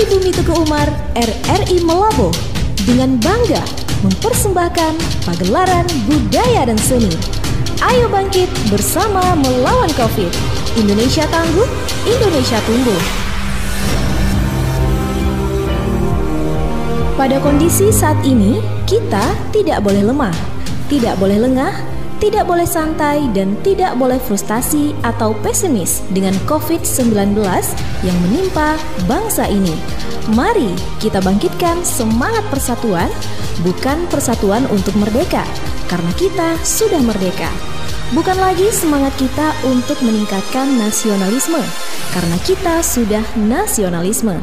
dari Bumi Teguh Umar, RRI Melabuh, dengan bangga mempersembahkan pagelaran budaya dan seni. Ayo bangkit bersama melawan COVID. Indonesia tangguh, Indonesia tumbuh. Pada kondisi saat ini, kita tidak boleh lemah, tidak boleh lengah, tidak boleh santai, dan tidak boleh frustasi atau pesimis dengan COVID-19 yang menimpa bangsa ini. Mari kita bangkitkan semangat persatuan, bukan persatuan untuk merdeka, karena kita sudah merdeka. Bukan lagi semangat kita untuk meningkatkan nasionalisme, karena kita sudah nasionalisme.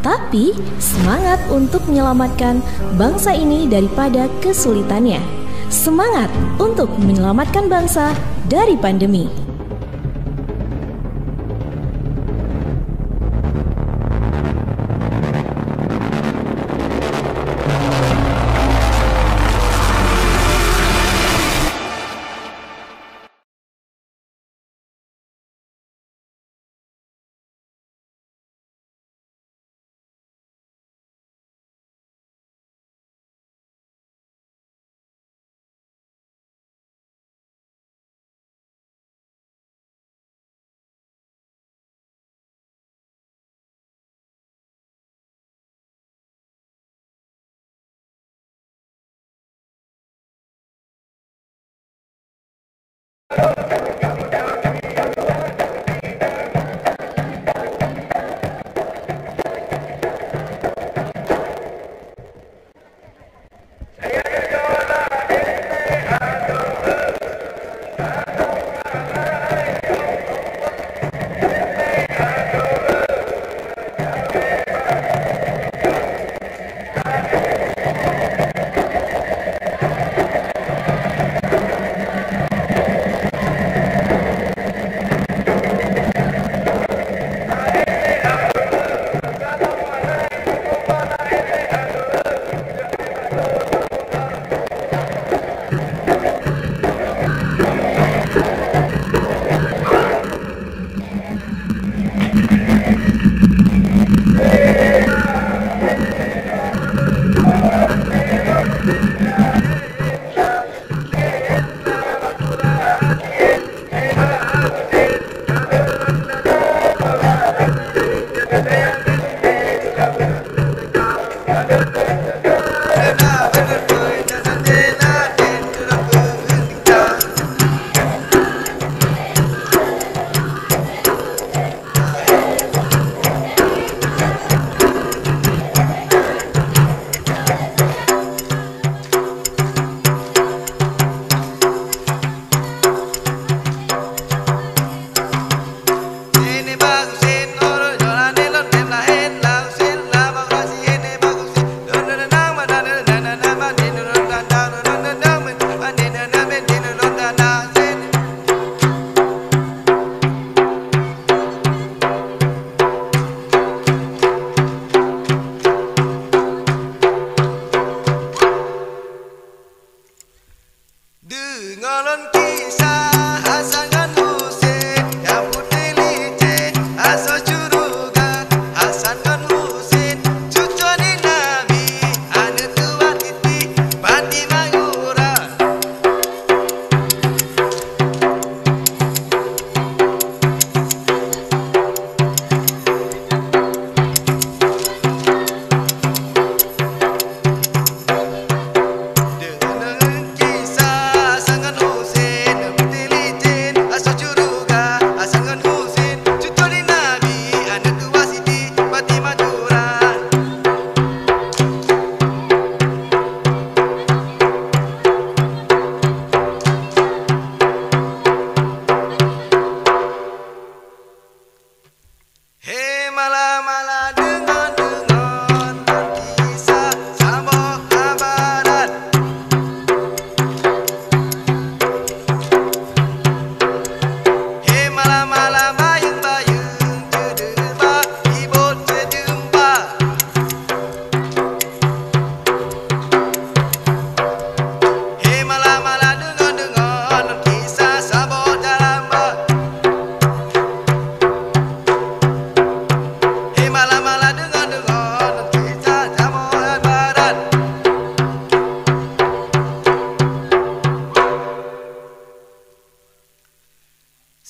Tapi semangat untuk menyelamatkan bangsa ini daripada kesulitannya. Semangat untuk menyelamatkan bangsa dari pandemi.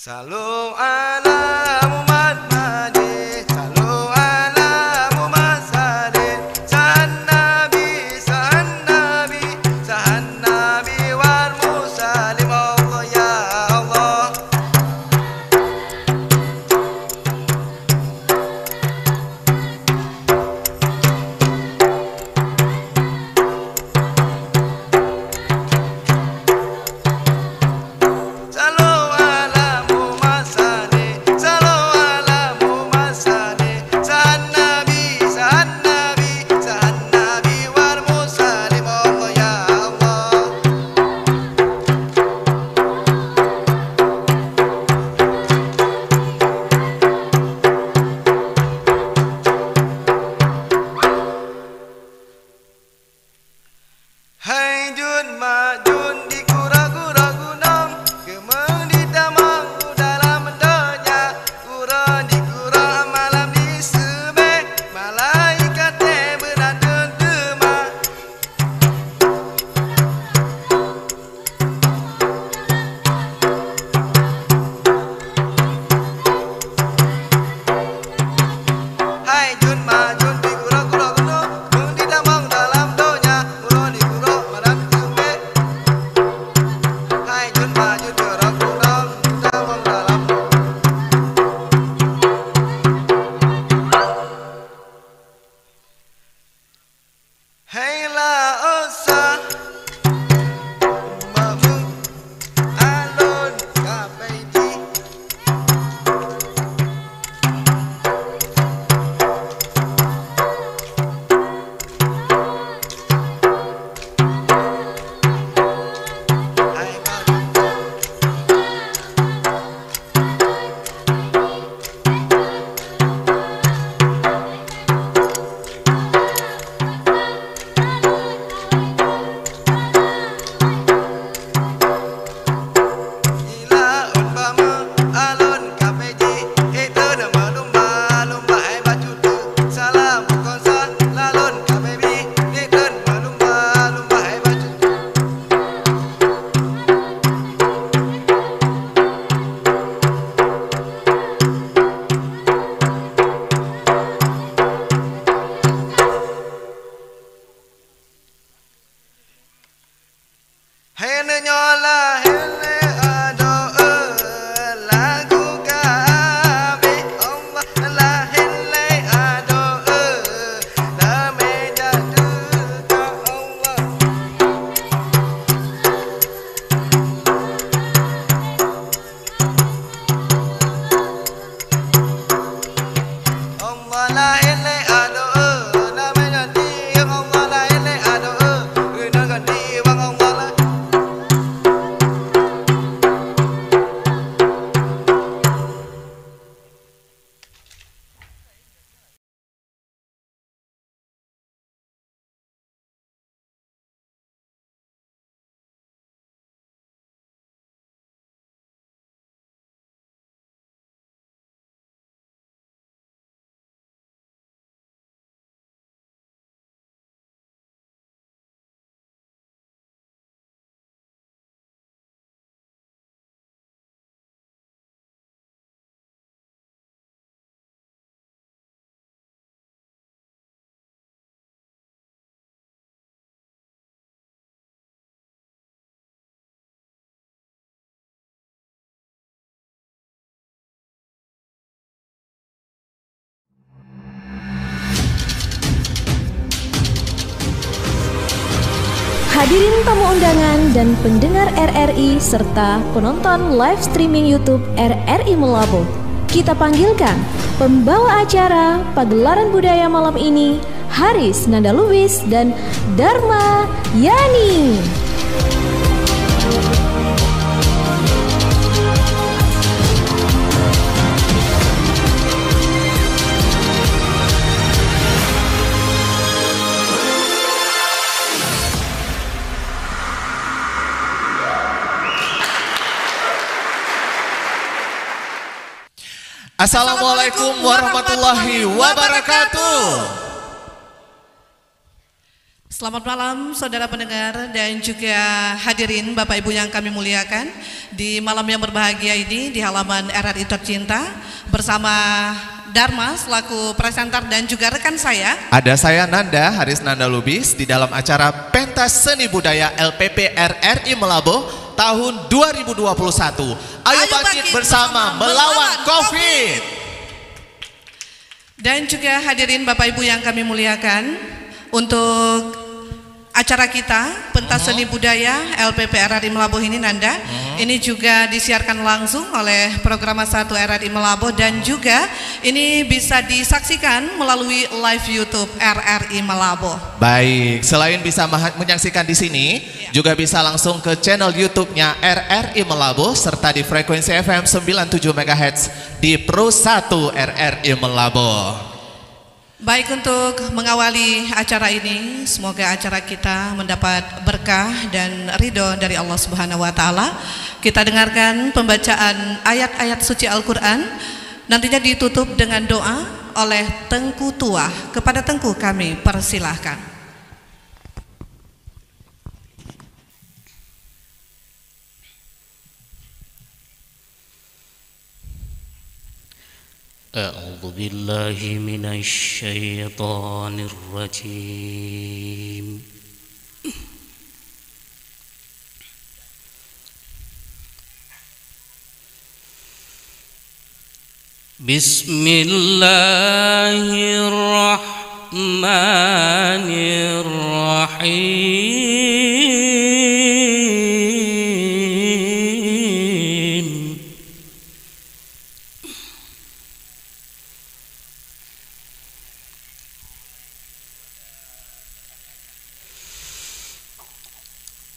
Salu ala Muhammad, salu ala Muhammad, sahan Nabi, sahan Nabi, sahan Nabi wal Musalim. Allah ya Allah. Hai jun majun di kura-kura gunung, kemeng di tamang dalam donya, kura di kura malam di sebe, malaikat beraden dema. Hai jun majun di kura-kura gunung, kemeng di tamang dalam donya, kura di kura malam di sebe. Hai jun majun di kura-kura tamang dalam. Hai la osa mamu alon kapeji. Hai baru ila umpama alon kapeji, itu nama lumba-lumba baju tu. Salam konsa lalon kapeji, itu nama lumba-lumba baju tu. Hele nyola hele ado lagu kabe Allah la hele ado la meja duka Allah. Allah la hele ado la meja di Allah la hele ado dengan di bang Allah la. Hadirin tamu undangan dan pendengar RRI serta penonton live streaming YouTube RRI Melabo, kita panggilkan pembawa acara pagelaran budaya malam ini, Haris Nanda Lubis dan Dharma Yani. Assalamualaikum warahmatullahi wabarakatuh. Selamat malam saudara pendengar dan juga hadirin Bapak Ibu yang kami muliakan. Di malam yang berbahagia ini di halaman RRI Tercinta bersama Dharma selaku presenter dan juga rekan saya. Ada saya Nanda, Haris Nanda Lubis di dalam acara Pentas Seni Budaya LPP RRI Melabo tahun 2021. Ayo bangkit bersama melawan COVID. Dan juga hadirin Bapak Ibu yang kami muliakan, untuk acara kita Pentas Seni Budaya LPP RRI Melabo ini Nanda, ini juga disiarkan langsung oleh Program 1 RRI Melabo dan juga ini bisa disaksikan melalui live YouTube RRI Melabo. Baik, selain bisa menyaksikan di sini, juga bisa langsung ke channel YouTube-nya RRI Melabo serta di frekuensi FM 97 MHz di Pro 1 RRI Melabo. Baik, untuk mengawali acara ini, semoga acara kita mendapat berkah dan ridho dari Allah Subhanahu wa Ta'ala. Kita dengarkan pembacaan ayat-ayat suci Al-Quran, nantinya ditutup dengan doa oleh Tengku Tua. Kepada Tengku kami persilahkan. أعوذ بالله من الشيطان الرجيم بسم الله الرحمن الرحيم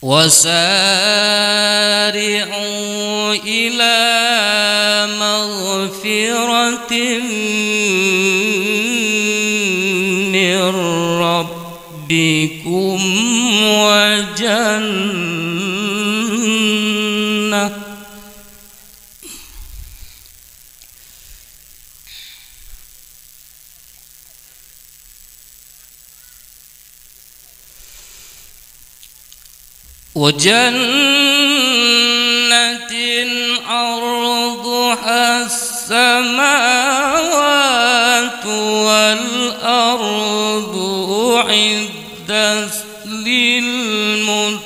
وسارعوا إلى مغفرة من ربكم وجنة عرضها السماوات والأرض أعدت للمتقين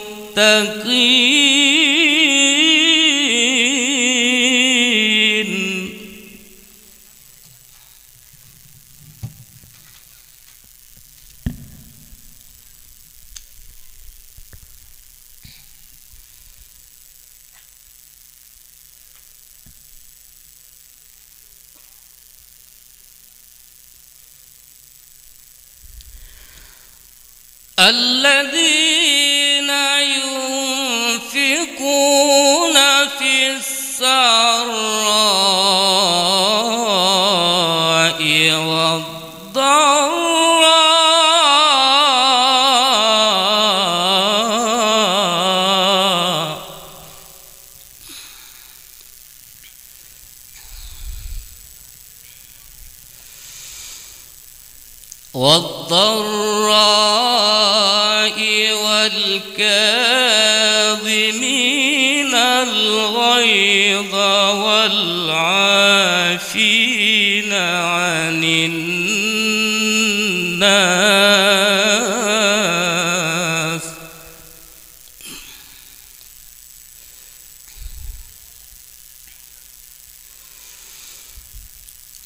الذين ينفقون في السراء والضراء والكاظمين الغيظ والعافين عن الناس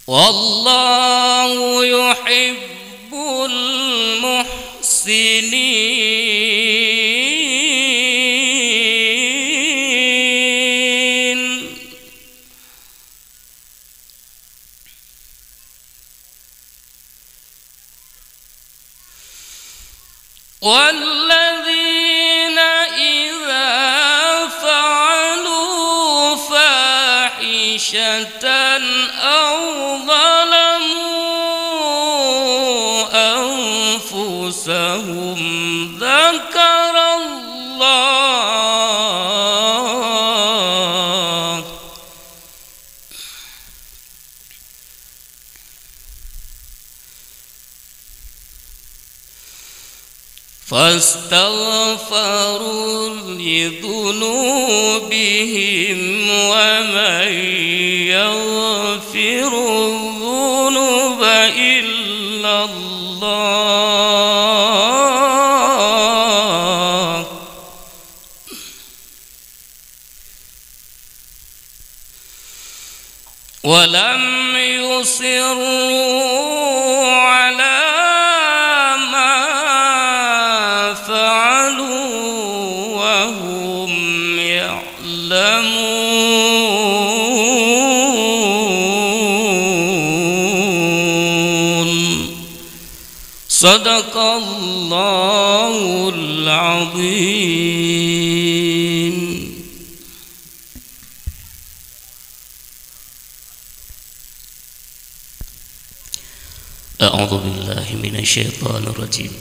والله يحب المحسنين والذين إذا فعلوا فاحشة أو أنفسهم ذكر الله فاستغفروا لذنوبهم ومن يغفر الذنوب إلا الله ولم يصروا على ما فعلوا وهم يعلمون صدق الله العظيم. أعوذ بالله من الشيطان الرجيم.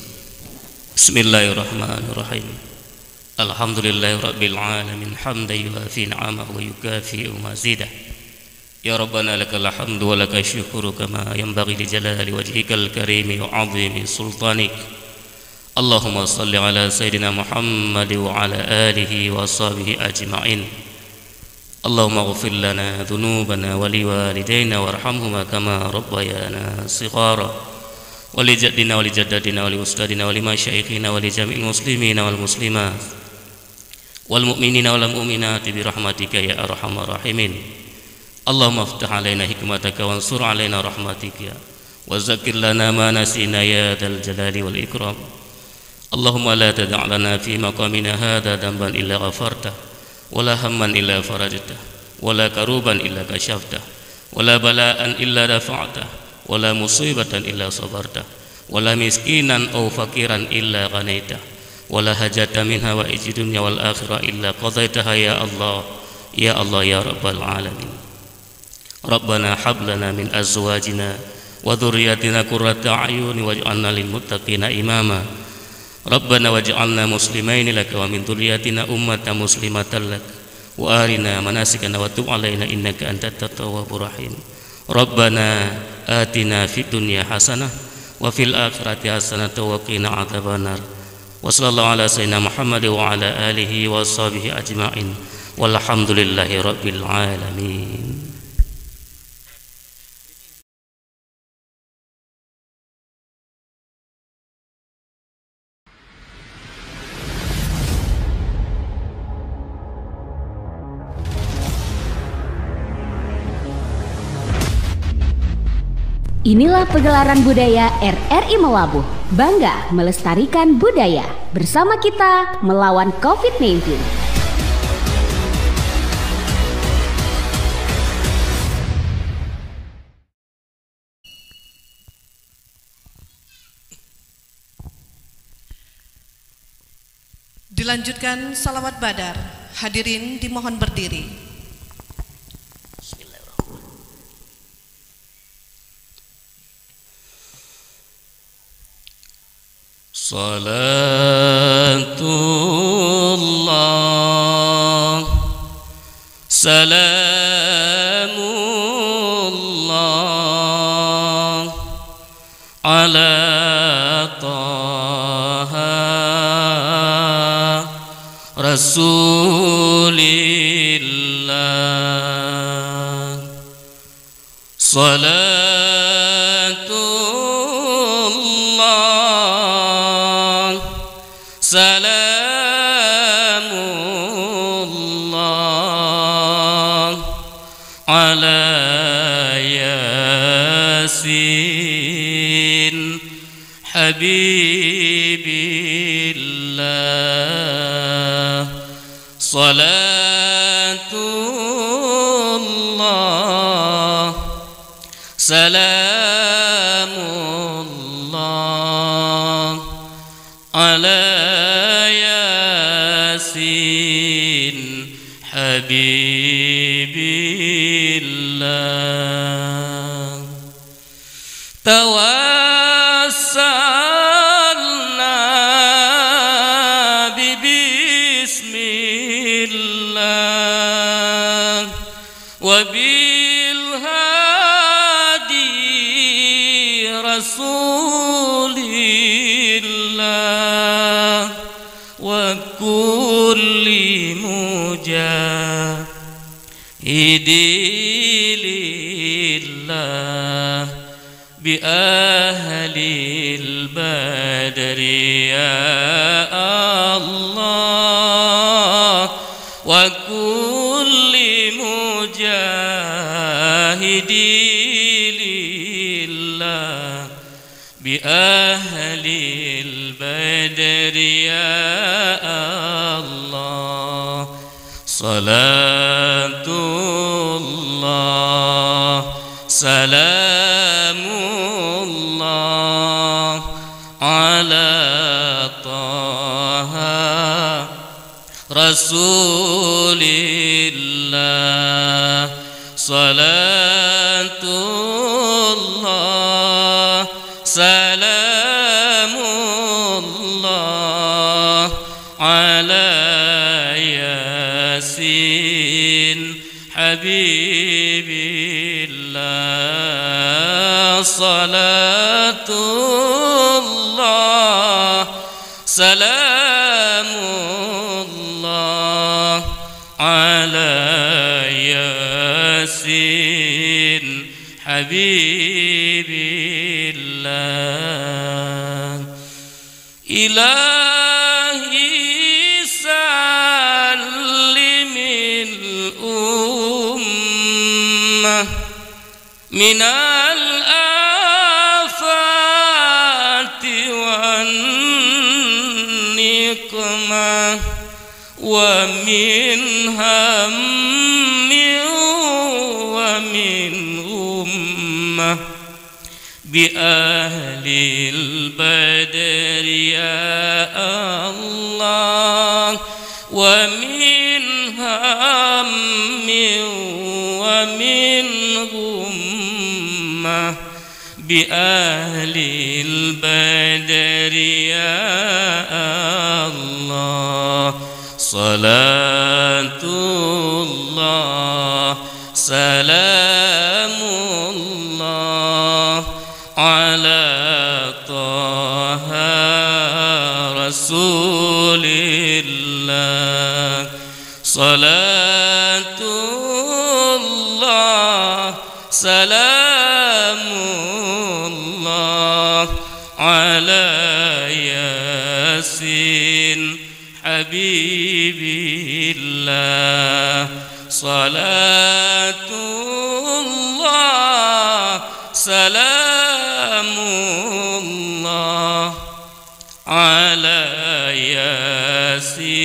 بسم الله الرحمن الرحيم. الحمد لله رب العالمين حمدا يوافي نعمه ويكافئ مزيده. يا ربنا لك الحمد ولك الشكر كما ينبغي لجلال وجهك الكريم وعظيم سلطانك. اللهم صل على سيدنا محمد وعلى آله وصحبه أجمعين. اللهم اغفر لنا ذنوبنا ولوالدينا وارحمهما كما ربيانا صغارا ولجدنا ولجدتنا ولأستاذنا ولمشايخنا ولجميع المسلمين والمسلمات والمؤمنين والمؤمنات برحمتك يا أرحم الراحمين. اللهم افتح علينا حكمتك وانصر علينا رحمتك وذكر لنا ما نسينا يا ذا الجلال والإكرام. اللهم لا تدع لنا في مقامنا هذا ذنبا إلا غفرته ولا هما إلا فرجته ولا كروبا إلا كشفته ولا بلاء إلا دفعته ولا مصيبة إلا صبرته ولا مسكينا أو فقيرا إلا غنيته ولا حاجة منها وإج الدنيا والآخرة إلا قضيتها يا الله يا الله يا رب العالمين. ربنا هب لنا من أزواجنا وذرياتنا قرة أعين واجعلنا للمتقين إماما. ربنا واجعلنا مسلمين لك ومن ذريتنا أمة مسلمة لك وأرنا مناسكنا وتب علينا إنك أنت التواب الرحيم. ربنا آتنا في الدنيا حسنة وفي الآخرة حسنة وقنا عذاب النار. وصلى الله على سيدنا محمد وعلى آله وصحبه أجمعين والحمد لله رب العالمين. Inilah pegelaran budaya RRI Melabuh. Bangga melestarikan budaya. Bersama kita melawan COVID-19. Dilanjutkan salawat badar. Hadirin dimohon berdiri. Salatullah Salamullah ala Taha Rasulillah. Salamullah ala Yasin Habibillah. Salatullah Salamullah ala Yasin Habibillah. Tawassalna bismillah wa bil hadi rasulillah. mujahidi lillah bi ahlil badri ya Allah wa kulli mujahidi lillah bi ahlil badri ya Allah salatullah salamullah ala taha rasulillah salatullah salamullah ala yasin habibillah salatullah salamullah ala yasin habibillah ilahi sallimil ummah minal afati wan niqmah wa min hammi wa min ummah bi ahlil badri ya Allah wa min hammi wa min ummah bi ahlil badri ya Allah salatullah salamullah ala taha rasulillah salatullah salamullah ala yasin habibillah salatullah salamullah ala yasin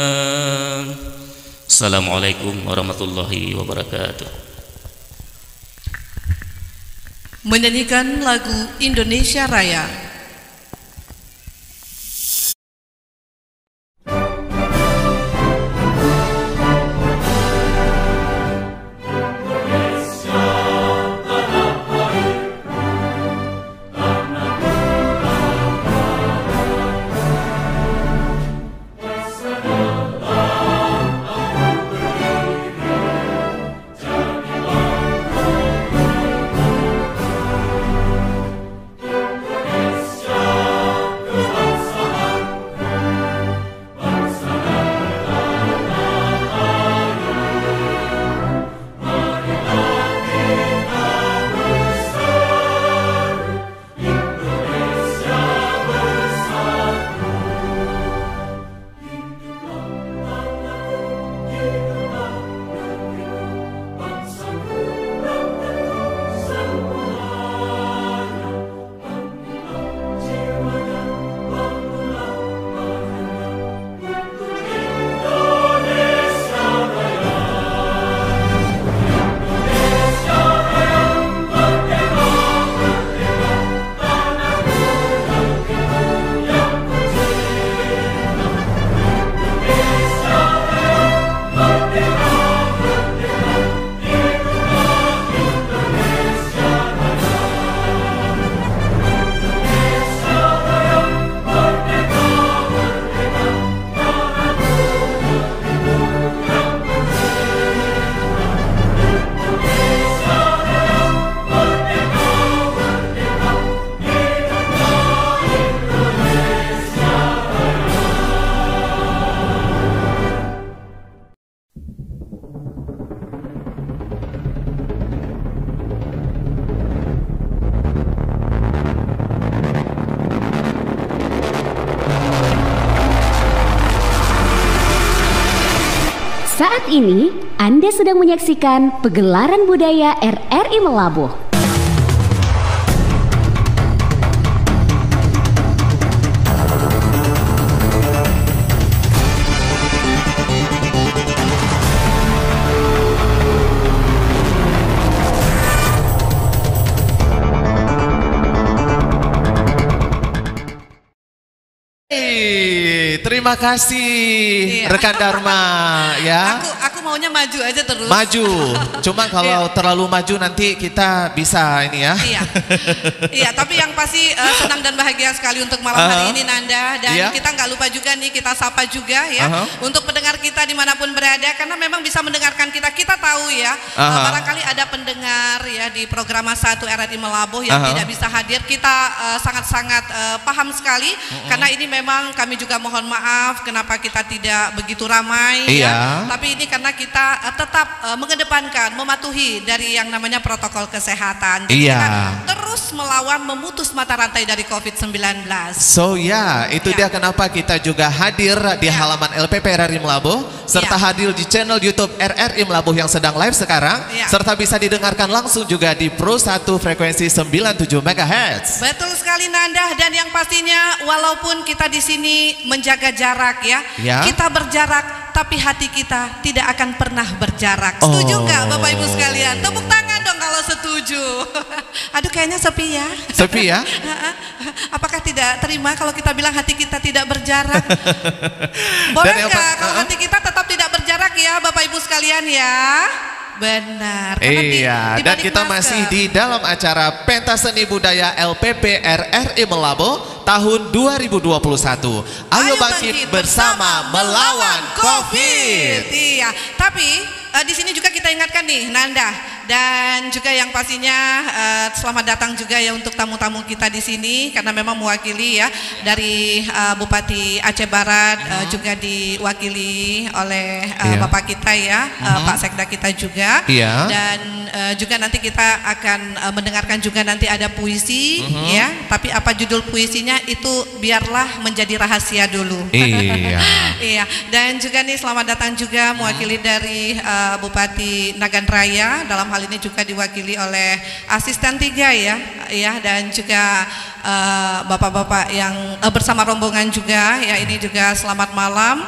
habibillah. Assalamualaikum warahmatullahi wabarakatuh. Menyanyikan lagu Indonesia Raya. Yes. Saat ini, Anda sedang menyaksikan Pegelaran Budaya RRI Melabuh. Terima kasih rekan Dharma ya. Aku maunya maju aja terus. Maju. Cuma kalau terlalu maju nanti kita bisa ini ya. Iya, tapi yang pasti senang dan bahagia sekali untuk malam hari ini Nanda. Dan kita nggak lupa juga nih, kita sapa juga ya untuk pendengar kita dimanapun berada, karena memang bisa mendengarkan kita. Kita tahu ya, barangkali ada pendengar ya di program 1 RRI Melabuh yang tidak bisa hadir. Kita sangat-sangat paham sekali karena ini memang kami juga mohon maaf kenapa kita tidak begitu ramai ya. Tapi ini karena kita tetap mengedepankan, mematuhi dari yang namanya protokol kesehatan. Jadi kita terus melawan, memutus mata rantai dari COVID-19. So itu dia kenapa kita juga hadir di halaman LPP RRI Melabuh, serta hadir di channel YouTube RRI Melabuh yang sedang live sekarang, serta bisa didengarkan langsung juga di Pro 1 frekuensi 97 MHz. Betul sekali Nanda, dan yang pastinya walaupun kita di sini menjaga jarak ya, kita berjarak tapi hati kita tidak akan pernah berjarak. Setuju nggak Bapak Ibu sekalian? Tepuk tangan dong kalau setuju. Aduh kayaknya sepi ya. Sepi ya? Apakah tidak terima kalau kita bilang hati kita tidak berjarak? Boleh nggak kalau hati kita tetap tidak berjarak ya Bapak Ibu sekalian ya? Benar. Dan kita masih di dalam acara Pentas Seni Budaya LPP RRI Melabuh tahun 2021. Ayo bangkit bersama melawan COVID. Iya, tapi di sini juga kita ingatkan nih Nanda, dan juga yang pastinya selamat datang juga ya untuk tamu-tamu kita di sini, karena memang mewakili ya dari Bupati Aceh Barat, juga diwakili oleh Bapak kita ya, Pak Sekda kita juga, dan juga nanti kita akan mendengarkan juga nanti ada puisi ya, tapi apa judul puisinya itu biarlah menjadi rahasia dulu. Iya, dan juga nih selamat datang juga mewakili dari Bupati Nagan Raya, dalam hal ini juga diwakili oleh asisten 3 ya, dan juga bapak-bapak yang bersama rombongan juga ya, ini juga selamat malam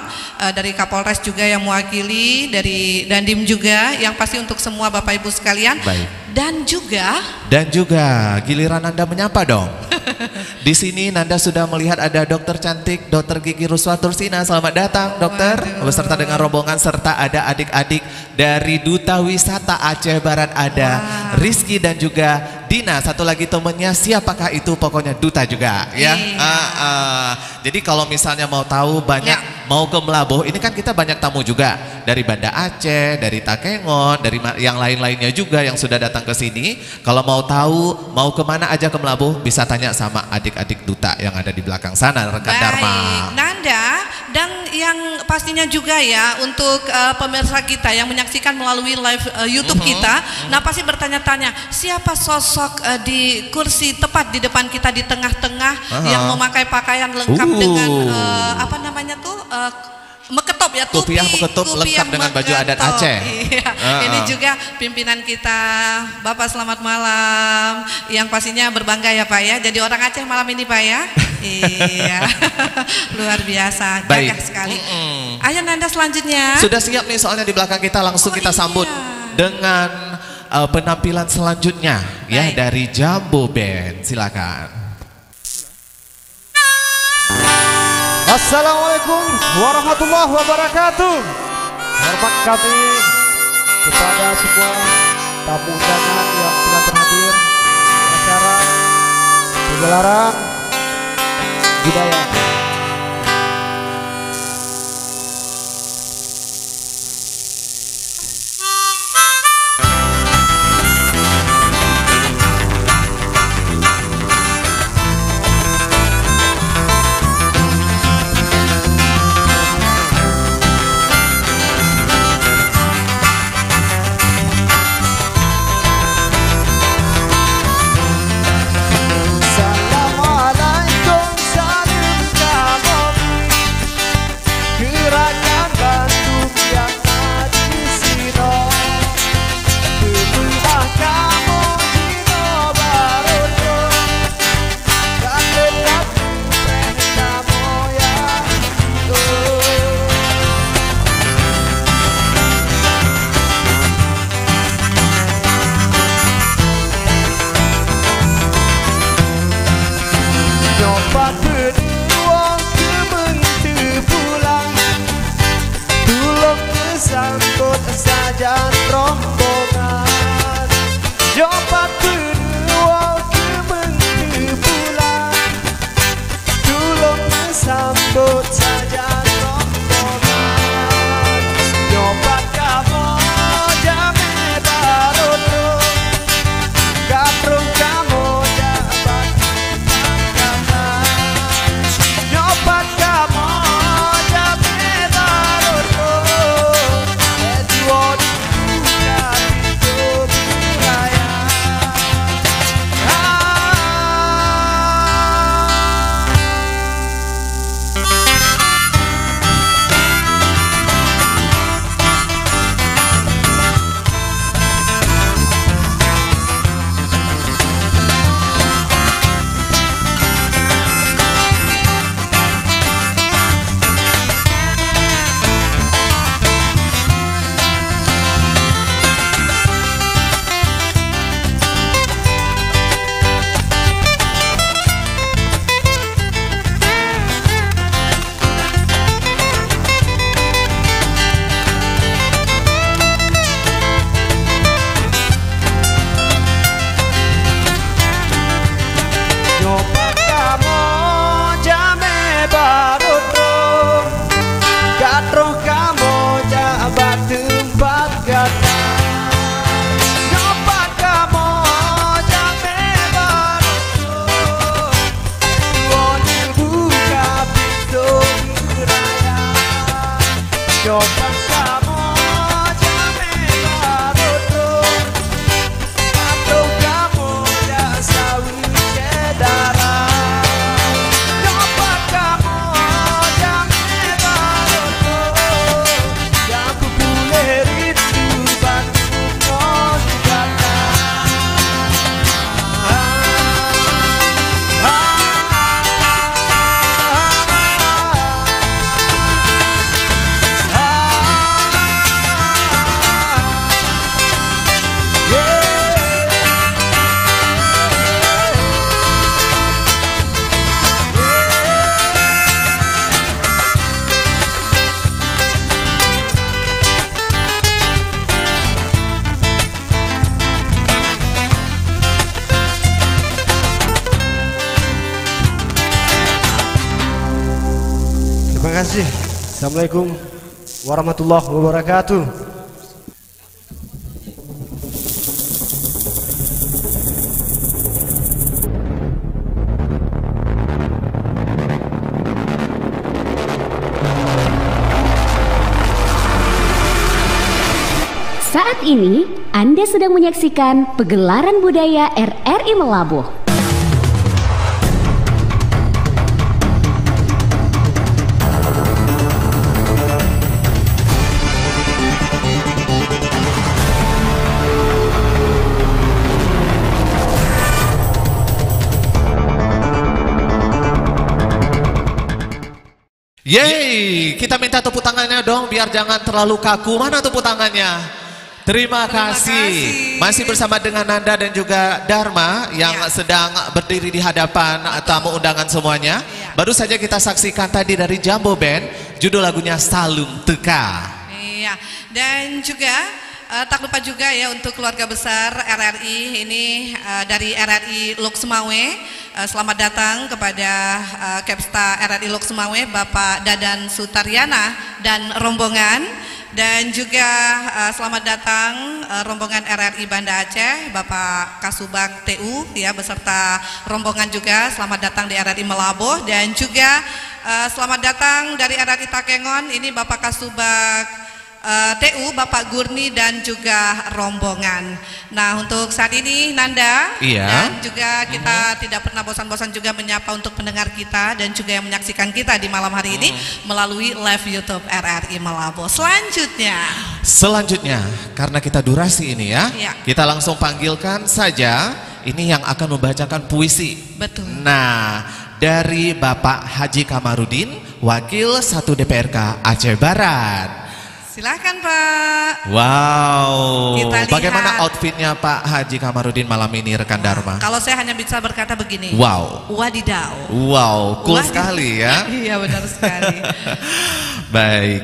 dari Kapolres juga yang mewakili, dari Dandim juga, yang pasti untuk semua Bapak Ibu sekalian. Dan juga giliran Anda menyapa dong. Di sini Nanda sudah melihat ada dokter cantik, Dokter Gigi Ruswatursina. Selamat datang dokter, beserta dengan rombongan, serta ada adik-adik dari Duta Wisata Aceh Barat, ada Rizky dan juga Dina, satu lagi temennya, siapakah itu, pokoknya duta juga ya. Jadi kalau misalnya mau tahu banyak, mau ke Melabuh, ini kan kita banyak tamu juga dari Banda Aceh, dari Takengon, dari yang lain-lainnya juga yang sudah datang ke sini. Kalau mau tahu mau kemana aja ke Melabuh, bisa tanya sama adik-adik duta yang ada di belakang sana, rekan Dharma. Nanda, dan yang pastinya juga ya untuk pemirsa kita yang menyaksikan melalui live YouTube kita, nah pasti bertanya-tanya siapa sosok di kursi tepat di depan kita di tengah-tengah yang memakai pakaian lengkap dengan apa namanya tuh meketop ya, kopiah meketop lengkap dengan baju adat Aceh. Ini juga pimpinan kita, Bapak selamat malam, yang pastinya berbangga ya Pak ya, jadi orang Aceh malam ini Pak ya. Iya, luar biasa, gagah sekali. Ayo Nanda selanjutnya. Sudah siap nih soalnya di belakang kita, langsung kita sambut dengan penampilan selanjutnya ya dari Jambo Band. Silakan. Assalamualaikum warahmatullahi wabarakatuh. Hormat kami kepada semua tamu undangan yang telah berhadir di acara Pegelaran Budaya. Assalamualaikum, salam kasih. Assalamualaikum warahmatullahi wabarakatuh. Saat ini Anda sedang menyaksikan Pegelaran Budaya RRI Melabuh. Yeay, kita minta tepuk tangannya dong biar jangan terlalu kaku. Mana tepuk tangannya? Terima kasih. Masih bersama dengan Nanda dan juga Dharma yang sedang berdiri di hadapan tamu undangan semuanya. Baru saja kita saksikan tadi dari Jambo Band, judul lagunya Salum Teka. Iya, dan juga tak lupa juga ya untuk keluarga besar RRI ini dari RRI Luxmawe. Selamat datang kepada Kepsta RRI Luxmawe, Bapak Dadan Sutaryana dan rombongan. Dan juga selamat datang rombongan RRI Banda Aceh, Bapak Kasubag TU ya beserta rombongan juga. Selamat datang di RRI Melabuh. Dan juga selamat datang dari RRI Takengon, ini Bapak Kasubag TU, Bapak Gurni dan juga rombongan. Nah, untuk saat ini Nanda dan juga kita tidak pernah bosan-bosan juga menyapa untuk pendengar kita dan juga yang menyaksikan kita di malam hari ini melalui live YouTube RRI Melabuh. Selanjutnya karena kita durasi ini ya, kita langsung panggilkan saja ini yang akan membacakan puisi. Betul. Nah, dari Bapak Haji Kamarudin, Wakil 1 DPRK Aceh Barat. Silakan Pak. Wow. Bagaimana outfitnya Pak Haji Kamarudin malam ini rekan Dharma? Kalau saya hanya bisa berkata begini. Wow. Wadidaw. Wow, cool sekali ya. Iya benar sekali. Baik.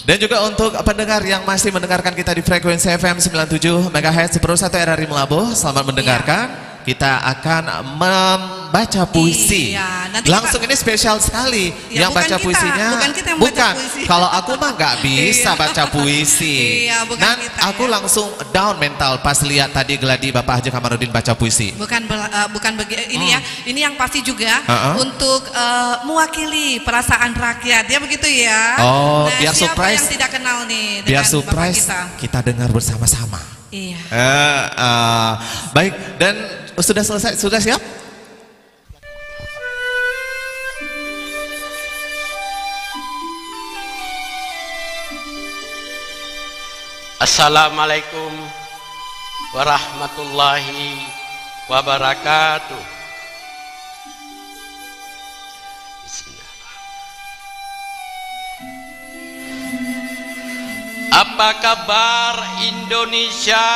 Dan juga untuk pendengar yang masih mendengarkan kita di frekuensi FM 97 MHz Pro 1 RRI Melabuh, selamat mendengarkan. Kita akan membaca puisi. Langsung ini spesial sekali yang baca puisinya. Bukan kita yang baca puisi. Kalau aku mah nggak bisa baca puisi. Dan aku langsung down mental pas lihat tadi Gladi Bapak Haji Kamarudin baca puisi. Bukan ini ya. Ini yang pasti juga untuk mewakili perasaan rakyat. Ya begitu ya. Oh, nah, biar surprise. Yang tidak kenal nih. Biar surprise kita dengar bersama-sama. Iya. Baik, dan sudah selesai, sudah siap? Assalamualaikum warahmatullahi wabarakatuh. Apa kabar Indonesia?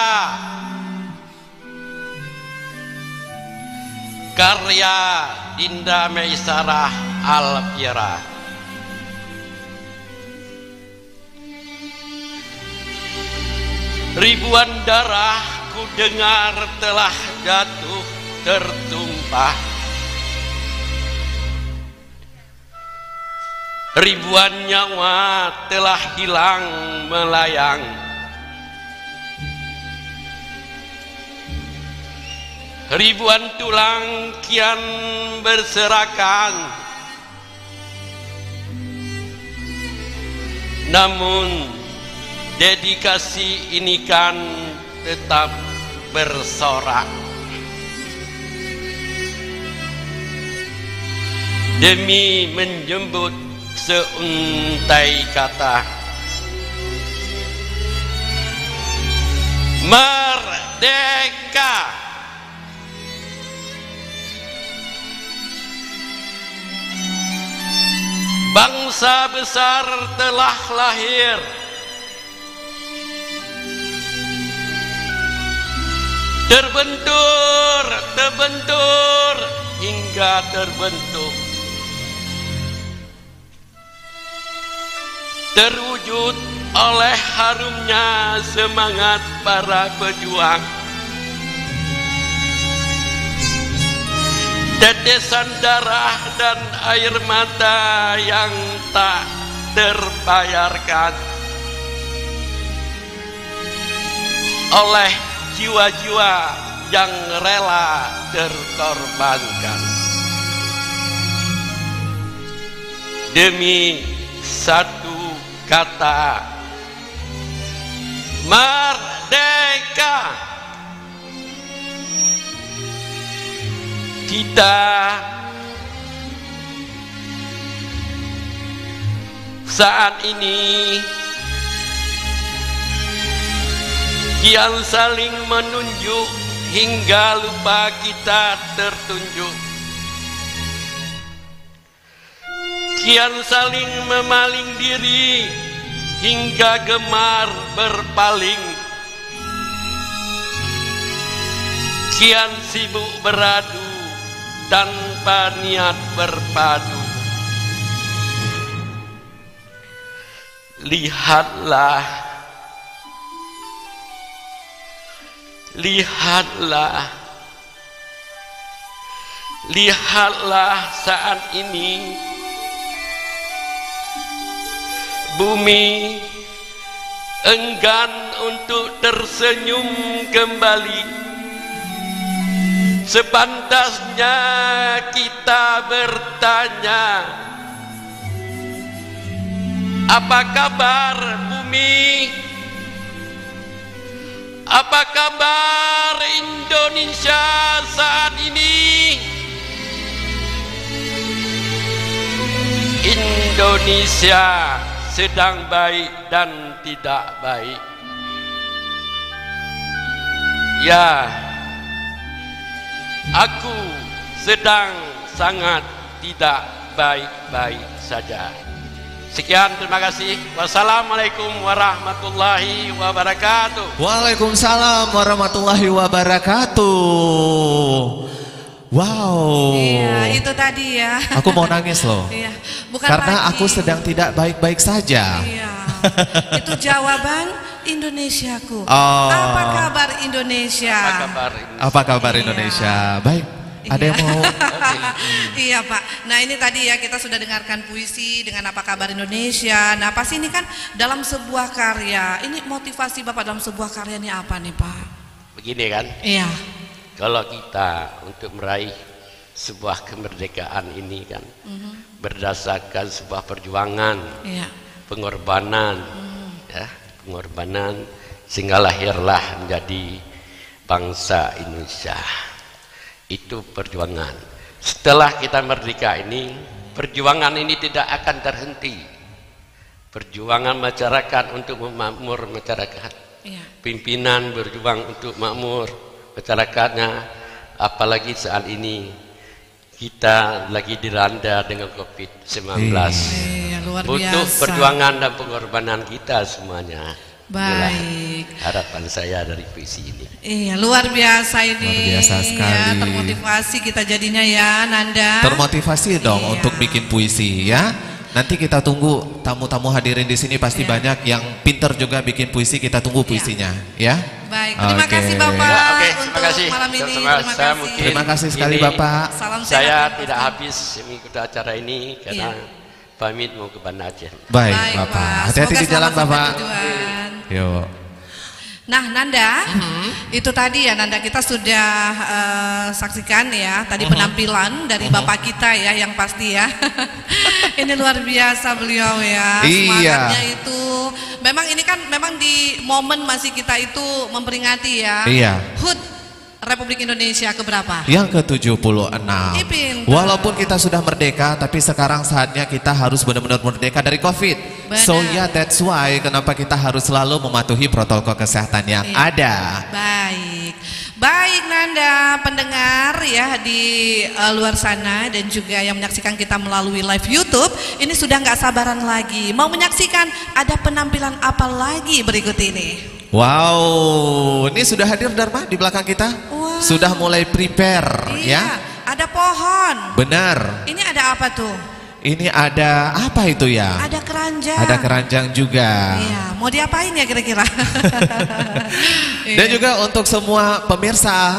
Karya Dinda Meisarah Alfiera. Ribuan darah ku dengar telah jatuh tertumpah. Ribuan nyawa telah hilang melayang. Ribuan tulang kian berserakan. Namun dedikasi ini kan tetap bersorak. Demi menjemput seuntai kata merdeka. Bangsa besar telah lahir. Terbentur hingga terbentuk. Terwujud oleh harumnya semangat para pejuang. tetesan darah dan air mata yang tak terbayarkan oleh jiwa-jiwa yang rela terkorbankan demi satu kata merdeka. Kita saat ini kian saling menunjuk hingga lupa kita tertunjuk, kian saling memaling diri hingga gemar berpaling, kian sibuk beradu tanpa niat berpadu. Lihatlah, lihatlah, lihatlah saat ini bumi enggan untuk tersenyum kembali. Sepantasnya kita bertanya, apa kabar bumi? Apa kabar Indonesia saat ini? Indonesia sedang baik dan tidak baik. Ya, aku sedang sangat tidak baik-baik saja. Sekian, terima kasih. Wassalamualaikum warahmatullahi wabarakatuh. Waalaikumsalam warahmatullahi wabarakatuh. Wow. Iya, itu tadi ya. Aku mau nangis loh. Iya, bukan karena lagi. aku sedang tidak baik-baik saja. Iya. Itu jawaban Indonesiaku. Oh. Apa kabar Indonesia? Apa kabar Indonesia? Apa kabar Iya. Indonesia? Baik. Ada yang mau? Iya Pak. Nah ini tadi ya kita sudah dengarkan puisi dengan apa kabar Indonesia. Nah pasti ini kan dalam sebuah karya. Ini motivasi Bapak dalam sebuah karya ini apa nih Pak? Begini kan? Iya. Kalau kita untuk meraih sebuah kemerdekaan ini kan berdasarkan sebuah perjuangan, Iya. pengorbanan, ya, pengorbanan sehingga lahirlah menjadi bangsa Indonesia. Itu perjuangan. Setelah kita merdeka ini, perjuangan ini tidak akan terhenti. Perjuangan masyarakat untuk memakmur masyarakat. Iya. Pimpinan berjuang untuk makmur masyarakatnya. Apalagi saat ini kita lagi dilanda dengan COVID-19. Iya, luar Butuh biasa. perjuangan dan pengorbanan kita semuanya. Baik. Itulah harapan saya dari puisi ini. Iya, luar biasa ini. Luar biasa sekali. Ya, termotivasi kita jadinya ya, Nanda. Termotivasi dong Iya. untuk bikin puisi ya. Nanti kita tunggu tamu-tamu hadirin di sini pasti Iya. banyak yang pinter juga bikin puisi. Kita tunggu puisinya ya. Baik, terima Oke. kasih Bapak Ya, oke, untuk terima kasih. malam ini. Sama-sama. Terima Saya kasih. mungkin Terima kasih sekali ini Bapak. Salam sehat. Saya Pak. tidak habis mengikuti acara ini karena pamit mau ke Banda Aceh. Baik, Baik, Bapak. Pak. Hati-hati Semoga di jalan selamat sampai Bapak. tujuan. Yuk. Nah Nanda, itu tadi ya Nanda kita sudah saksikan ya tadi penampilan dari Bapak kita ya yang pasti ya. Ini luar biasa beliau ya, Iya. semangatnya itu. Memang ini kan memang di momen masih kita itu memperingati ya. Iya. HUT Republik Indonesia keberapa? Yang ke-76. Ih, pintar. Walaupun kita sudah merdeka, tapi sekarang saatnya kita harus benar-benar merdeka dari COVID. Benar. So yeah, that's why kenapa kita harus selalu mematuhi protokol kesehatan yang Iya. ada. Baik, baik Nanda, pendengar ya di luar sana dan juga yang menyaksikan kita melalui live YouTube, ini sudah nggak sabaran lagi mau menyaksikan ada penampilan apa lagi berikut ini. Wow, ini sudah hadir Dharma di belakang kita. Wow. Sudah mulai prepare Iya, ya. ada pohon. Benar. Ini ada apa tuh? Ini ada apa itu ya? Ada keranjang. Ada keranjang juga. Iya, mau diapain ya kira-kira? Dan juga untuk semua pemirsa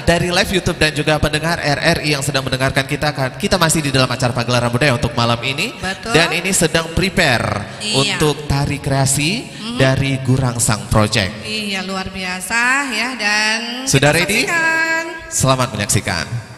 dari live YouTube dan juga pendengar RRI yang sedang mendengarkan kita masih di dalam acara pagelaran budaya untuk malam ini. Betul. Dan ini sedang prepare untuk tari kreasi dari Gurangsang Project. Iya, luar biasa ya. Dan sudah ready? saksikan. Selamat menyaksikan.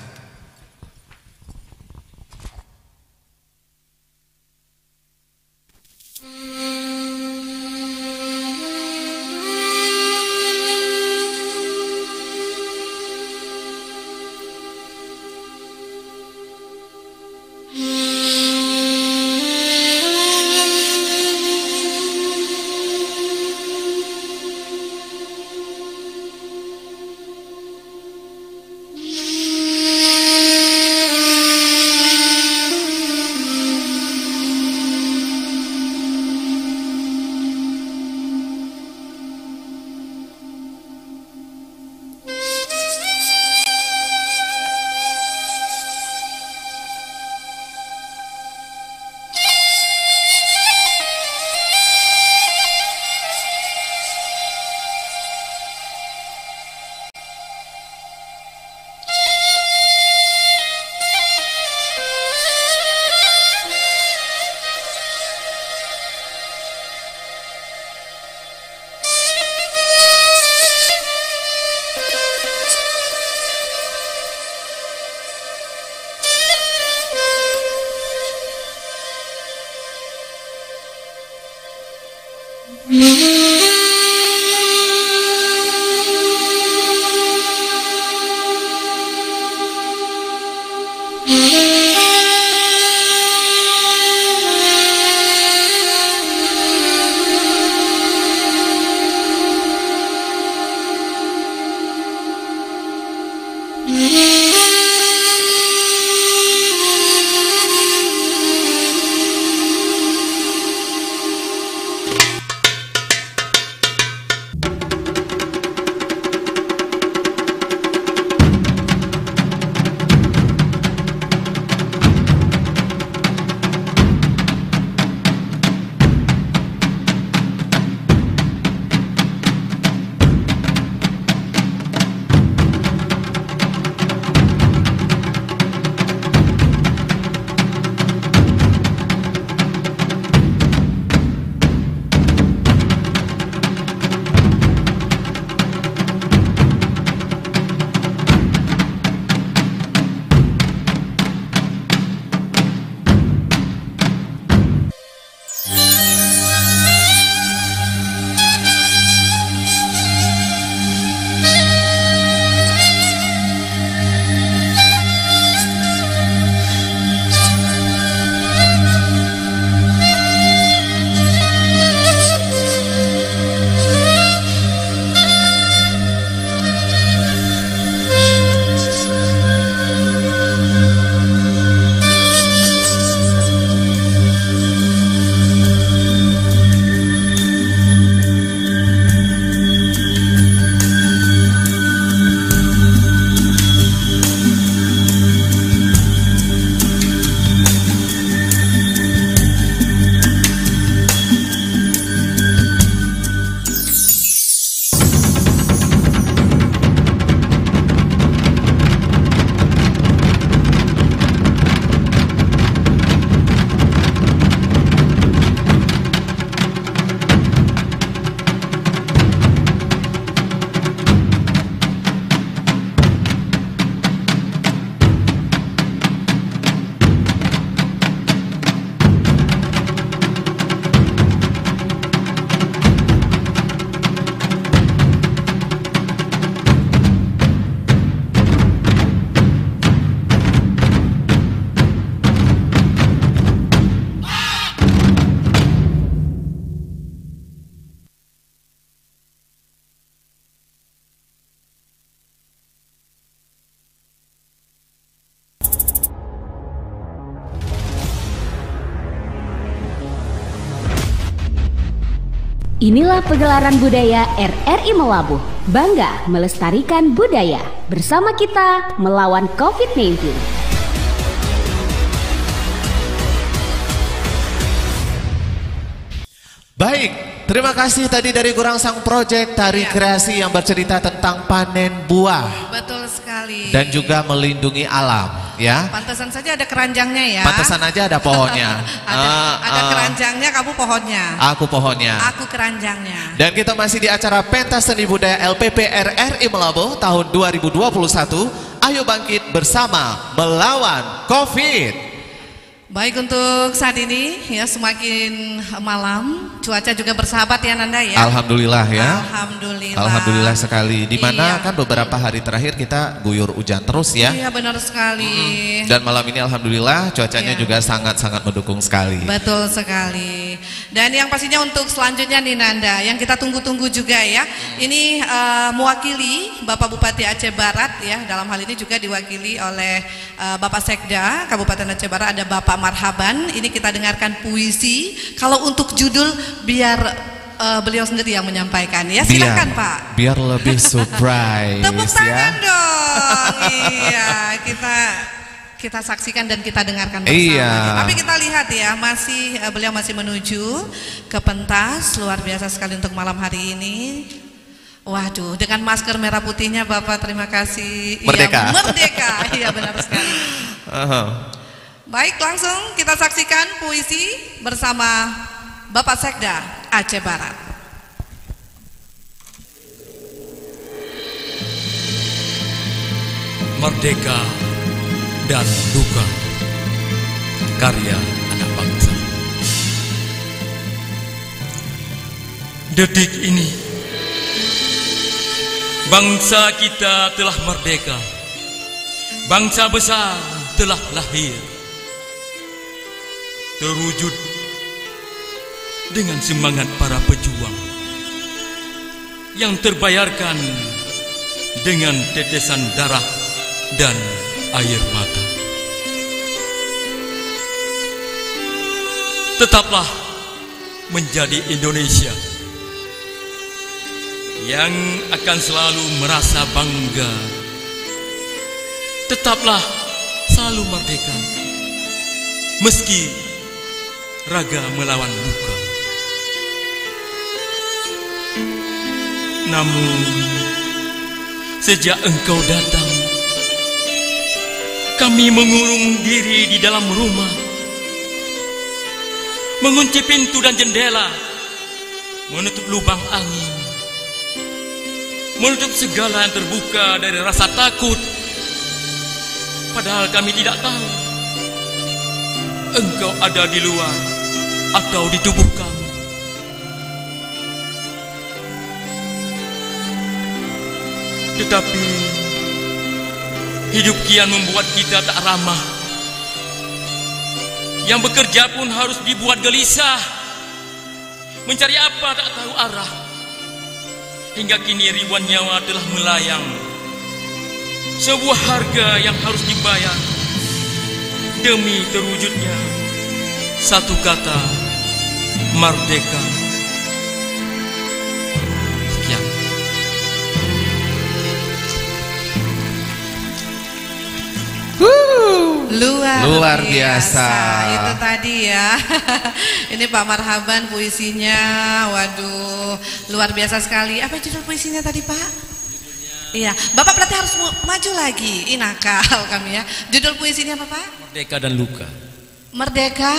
Inilah pegelaran budaya RRI Melabuh. Bangga melestarikan budaya. Bersama kita melawan COVID-19. Baik, terima kasih tadi dari Gurangsang Project, tari kreasi yang bercerita tentang panen buah. Betul sekali. Dan juga melindungi alam, ya. Pantesan saja ada keranjangnya ya. Pantesan aja ada pohonnya. ada keranjangnya, kamu pohonnya. Aku pohonnya. Aku keranjangnya. Dan kita masih di acara Pentas Seni Budaya LPP RRI Melabuh tahun 2021. Ayo bangkit bersama melawan COVID. Baik, untuk saat ini ya semakin malam, cuaca juga bersahabat ya Nanda ya. Alhamdulillah ya. Alhamdulillah. Alhamdulillah sekali. Dimana Iya. kan beberapa hari terakhir kita guyur hujan terus ya. Iya benar sekali. Dan malam ini alhamdulillah cuacanya Iya. juga sangat-sangat mendukung sekali. Betul sekali. Dan yang pastinya untuk selanjutnya nih Nanda, yang kita tunggu-tunggu juga ya. Ini mewakili Bapak Bupati Aceh Barat ya. Dalam hal ini juga diwakili oleh Bapak Sekda Kabupaten Aceh Barat, ada Bapak Marhaban. Ini kita dengarkan puisi. Kalau untuk judul biar beliau sendiri yang menyampaikan ya. Silakan Pak. Biar lebih surprise. Tepuk tangan ya. dong. Iya, kita saksikan dan kita dengarkan bersama. Iya. Tapi kita lihat ya, beliau masih menuju ke pentas. Luar biasa sekali untuk malam hari ini. Waduh, dengan masker merah putihnya Bapak, terima kasih. Merdeka. Iya, merdeka. Iya benar sekali. Baik, langsung kita saksikan puisi bersama Bapak Sekda Aceh Barat. Merdeka dan Duka, karya anak bangsa. Detik ini bangsa kita telah merdeka. Bangsa besar telah lahir, terwujud dengan semangat para pejuang yang terbayarkan dengan tetesan darah dan air mata. Tetaplah menjadi Indonesia yang akan selalu merasa bangga. Tetaplah selalu merdeka meski raga melawan luka. Namun sejak engkau datang, kami mengurung diri di dalam rumah, mengunci pintu dan jendela, menutup lubang angin, menutup segala yang terbuka dari rasa takut. Padahal kami tidak tahu engkau ada di luar atau di tubuh kami. Tetapi hidup kian membuat kita tak ramah. Yang bekerja pun harus dibuat gelisah, mencari apa tak tahu arah. Hingga kini ribuan nyawa telah melayang, sebuah harga yang harus dibayar demi terwujudnya satu kata, merdeka. Sekian. Luar biasa. Itu tadi ya. Ini Pak Marhaban puisinya. Waduh, luar biasa sekali. Apa judul puisinya tadi Pak? Iya, Bapak berarti harus maju lagi. Nakal kami ya. Judul puisinya apa Pak? Merdeka dan Luka. Merdeka,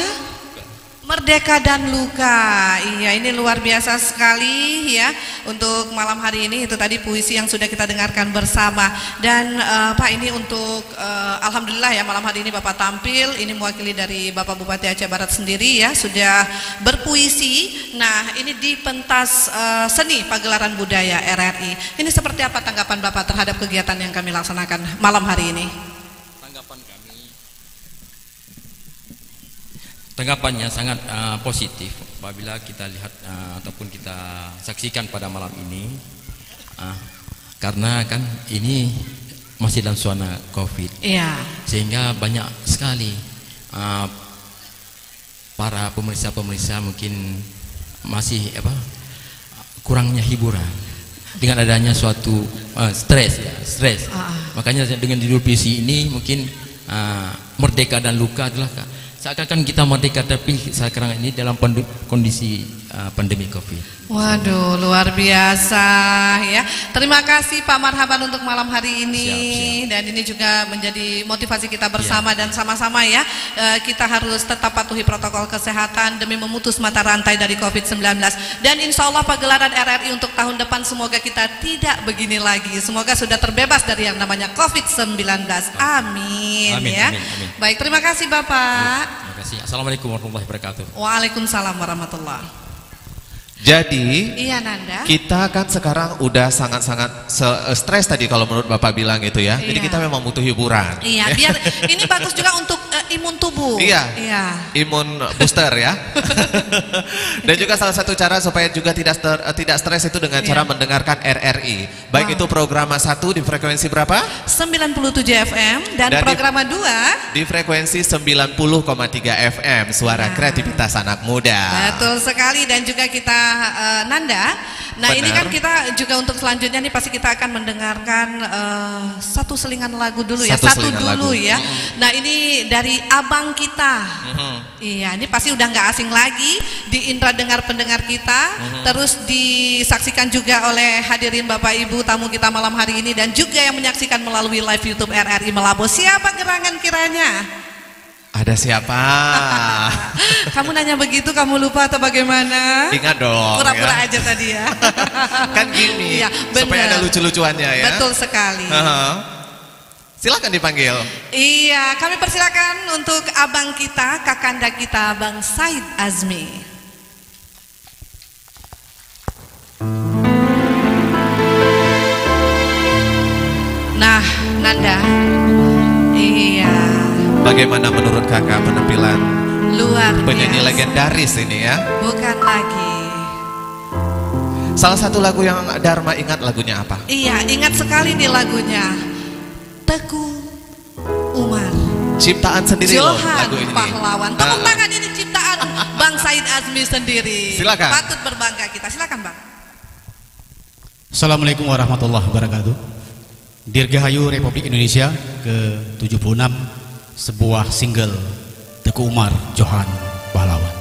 Merdeka dan Luka. Iya, ini luar biasa sekali ya. Untuk malam hari ini itu tadi puisi yang sudah kita dengarkan bersama. Dan Pak, ini untuk alhamdulillah ya, malam hari ini Bapak tampil. Ini mewakili dari Bapak Bupati Aceh Barat sendiri ya, sudah berpuisi. Nah, ini di pentas seni pagelaran budaya RRI. Ini seperti apa tanggapan Bapak terhadap kegiatan yang kami laksanakan malam hari ini? Tanggapannya sangat positif apabila kita lihat ataupun kita saksikan pada malam ini, karena kan ini masih dalam suasana COVID, sehingga banyak sekali para pemirsa-pemirsa mungkin masih kurangnya hiburan dengan adanya suatu stres. Makanya dengan judul puisi ini mungkin Merdeka dan Luka adalah seakan-akan kita merdeka, tapi sekarang ini dalam kondisi pandemi Covid. Waduh, luar biasa ya. Terima kasih Pak Marhaban untuk malam hari ini. Siap. Dan ini juga menjadi motivasi kita bersama dan sama-sama ya. Kita harus tetap patuhi protokol kesehatan demi memutus mata rantai dari COVID-19. Dan insya Allah pagelaran RRI untuk tahun depan semoga kita tidak begini lagi. Semoga sudah terbebas dari yang namanya COVID-19. Amin, ya. Amin. Baik, terima kasih Bapak. Terima kasih. Assalamualaikum warahmatullahi wabarakatuh. Waalaikumsalam warahmatullahi. Jadi Iya Nanda. kita kan sekarang udah sangat-sangat stres tadi kalau menurut Bapak bilang gitu ya. Jadi Iya. kita memang butuh hiburan. Iya, biar ini bagus juga untuk imun tubuh. Iya. Imun booster ya. Dan juga salah satu cara supaya juga tidak stres itu dengan cara mendengarkan RRI. Baik itu program 1 di frekuensi berapa? 97 FM dan program 2 di frekuensi 90,3 FM. Suara kreativitas anak muda. Betul sekali. Dan juga kita Nanda. Nah, ini kan kita juga untuk selanjutnya nih pasti kita akan mendengarkan satu selingan lagu dulu ya. Satu dulu ya. Nah, ini dari abang kita. Iya, ini pasti udah nggak asing lagi di indra dengar pendengar kita. Terus disaksikan juga oleh hadirin Bapak Ibu tamu kita malam hari ini dan juga yang menyaksikan melalui live YouTube RRI Melabo. Siapa gerangan kiranya? Ada siapa? Kamu nanya begitu, kamu lupa atau bagaimana? Ingat dong. Pura-pura ya. aja tadi ya. Kan gini, iya, supaya ada lucu-lucuannya ya. Betul sekali. Silakan dipanggil. Iya, kami persilakan untuk abang kita, kakanda kita, Bang Said Azmi. Nah, Nanda. Iya. Bagaimana menurut kakak penampilan luar penyanyi biasa. legendaris ini ya? Bukan lagi. Salah satu lagu yang Dharma ingat lagunya apa? Iya, ingat sekali nih lagunya. Teku Umar. Ciptaan sendiri loh Johan lagu ini. Pahlawan. Tepuk tangan, ini ciptaan Bang Said Azmi sendiri. Silakan. Patut berbangga kita. Silakan Bang. Assalamualaikum warahmatullahi wabarakatuh. Dirgahayu Republik Indonesia ke-76, sebuah single Teku Umar Johan Pahlawan.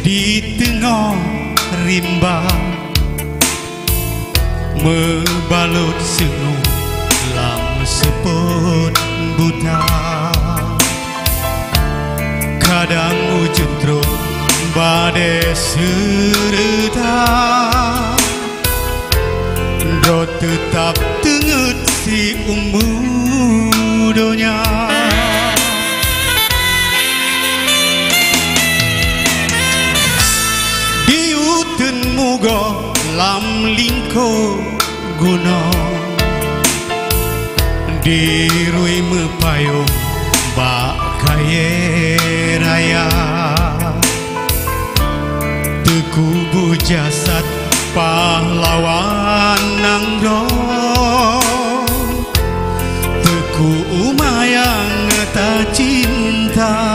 Di tengah rimba membalut senung lam seput buta, kadang ujung terus badai serta do tetap tenget si umudonya. Mugo lam lingko gunung dirui mepayung bak kaya raya, teku bujasat pahlawan nangro, teku umayang tak cinta.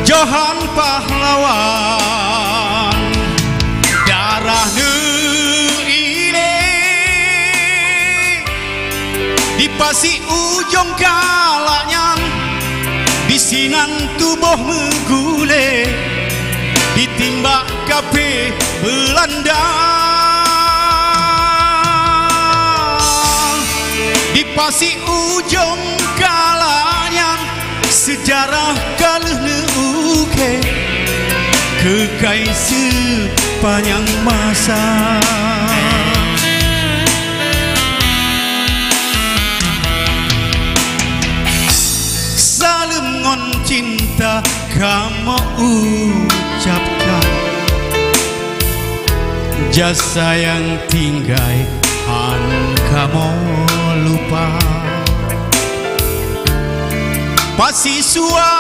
Johan Pahlawan darah ini di pasi ujung kalanya, di sinan tubuh megule ditimbak kape Belanda. Di pasi ujung kalanya sejarah kaluh neuke kekai sepanjang masa. Salam ngon cinta kamu ucapkan, jasa yang tinggai han kamu lupa. Pasti sua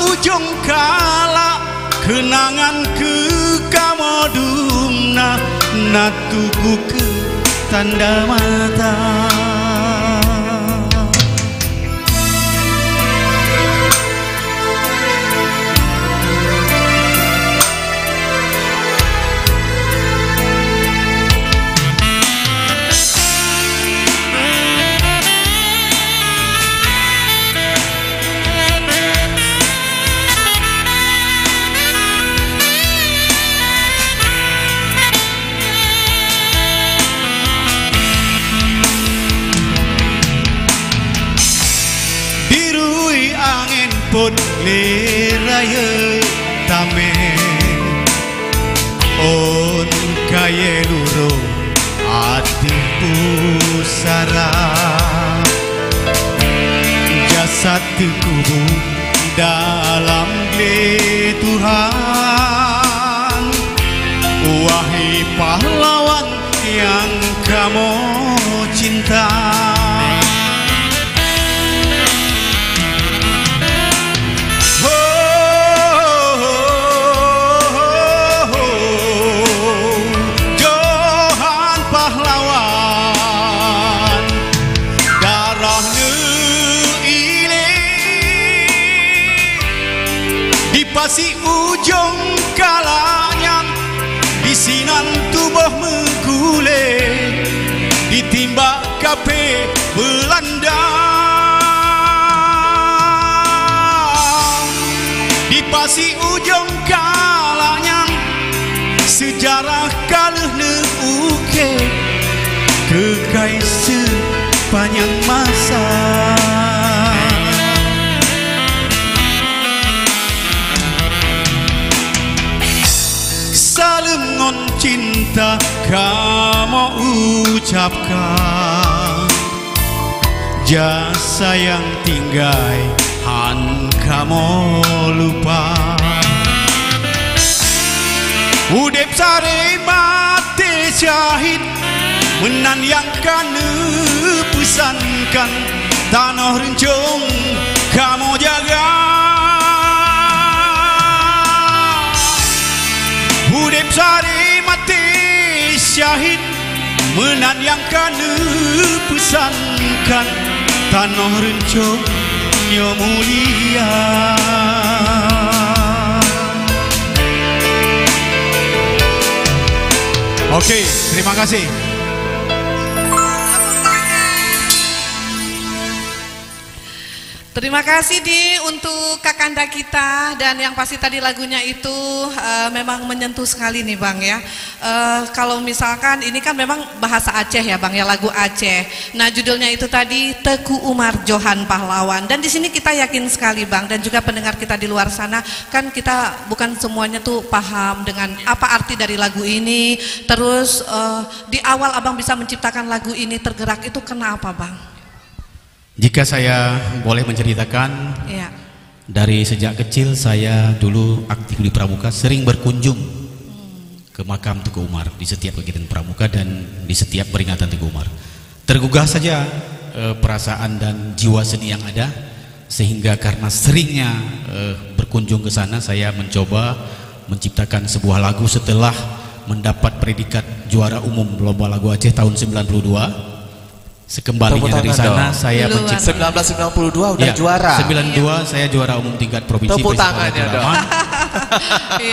ujung kala kenangan ke kamu dumna natuku ke tanda mata. Pun leraya tame on kaya luro ati pusara jasad kubur dalam gle Tuhan. Wahai pahlawan yang kamu cinta, pasti ujung kalanya di sinan tubuh menggulai ditimbak kape Belanda. Di pasti ujung kalanya sejarah kalah neuke kekai sepanjang masa. Salam ngon cinta kamu ucapkan, jasa yang tinggai han kamu lupa. Udep sare mati syahid menan yang kanu pesankan tanah rencong kamu jaga. Udep sari mati syahid menan yang kanu pesankan tanah rencong yang mulia. Oke, terima kasih. Terima kasih untuk kakanda kita, dan yang pasti tadi lagunya itu memang menyentuh sekali nih Bang ya. Kalau misalkan ini kan memang bahasa Aceh ya Bang ya, lagu Aceh. Nah judulnya itu tadi Teku Umar Johan Pahlawan, dan di sini kita yakin sekali Bang, dan juga pendengar kita di luar sana kan kita bukan semuanya tuh paham dengan apa arti dari lagu ini. Terus di awal Abang bisa menciptakan lagu ini tergerak itu kenapa Bang? Jika saya boleh menceritakan, ya. Dari sejak kecil saya dulu aktif di Pramuka, sering berkunjung ke makam Teku Umar di setiap kegiatan Pramuka dan di setiap peringatan Teku Umar. Tergugah saja perasaan dan jiwa seni yang ada, sehingga karena seringnya berkunjung ke sana, saya mencoba menciptakan sebuah lagu setelah mendapat predikat juara umum Lomba Lagu Aceh tahun 92. Sekembalinya dari sana saya menciptakan 1992 udah juara. 92 saya juara umum tingkat provinsi. Tepuk tangannya dong.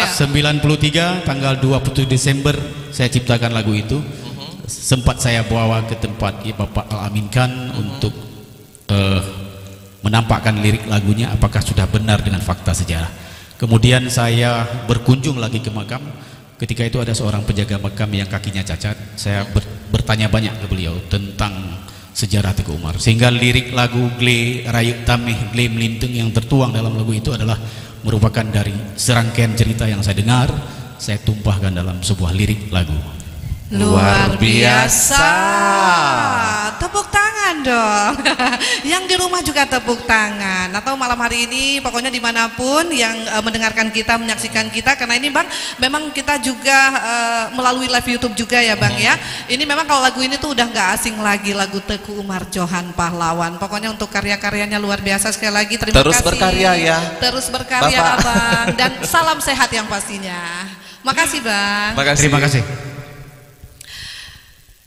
93 tanggal 27 Desember saya ciptakan lagu itu. Sempat saya bawa ke tempat Bapak Al-Amin Khan untuk menampakkan lirik lagunya apakah sudah benar dengan fakta sejarah. Kemudian saya berkunjung lagi ke makam. Ketika itu ada seorang penjaga makam yang kakinya cacat. Saya bertanya banyak ke beliau tentang sejarah Teku Umar, sehingga lirik lagu Gle Rayuk Tameh Gle Melintung yang tertuang dalam lagu itu adalah merupakan dari serangkaian cerita yang saya dengar, saya tumpahkan dalam sebuah lirik lagu. Luar biasa. Tepuk tangan tangan dong. Yang di rumah juga tepuk tangan. Atau malam hari ini pokoknya dimanapun yang mendengarkan kita, menyaksikan kita. Karena ini Bang, memang kita juga melalui live YouTube juga ya Bang ya. Ini memang kalau lagu ini tuh udah nggak asing lagi, lagu Teguh Umar Johan Pahlawan. Pokoknya untuk karya-karyanya luar biasa. Sekali lagi terima Terus kasih. berkarya ya. Terus berkarya Bapak. Abang. Dan salam sehat yang pastinya. Makasih Bang. Makasih. Terima kasih.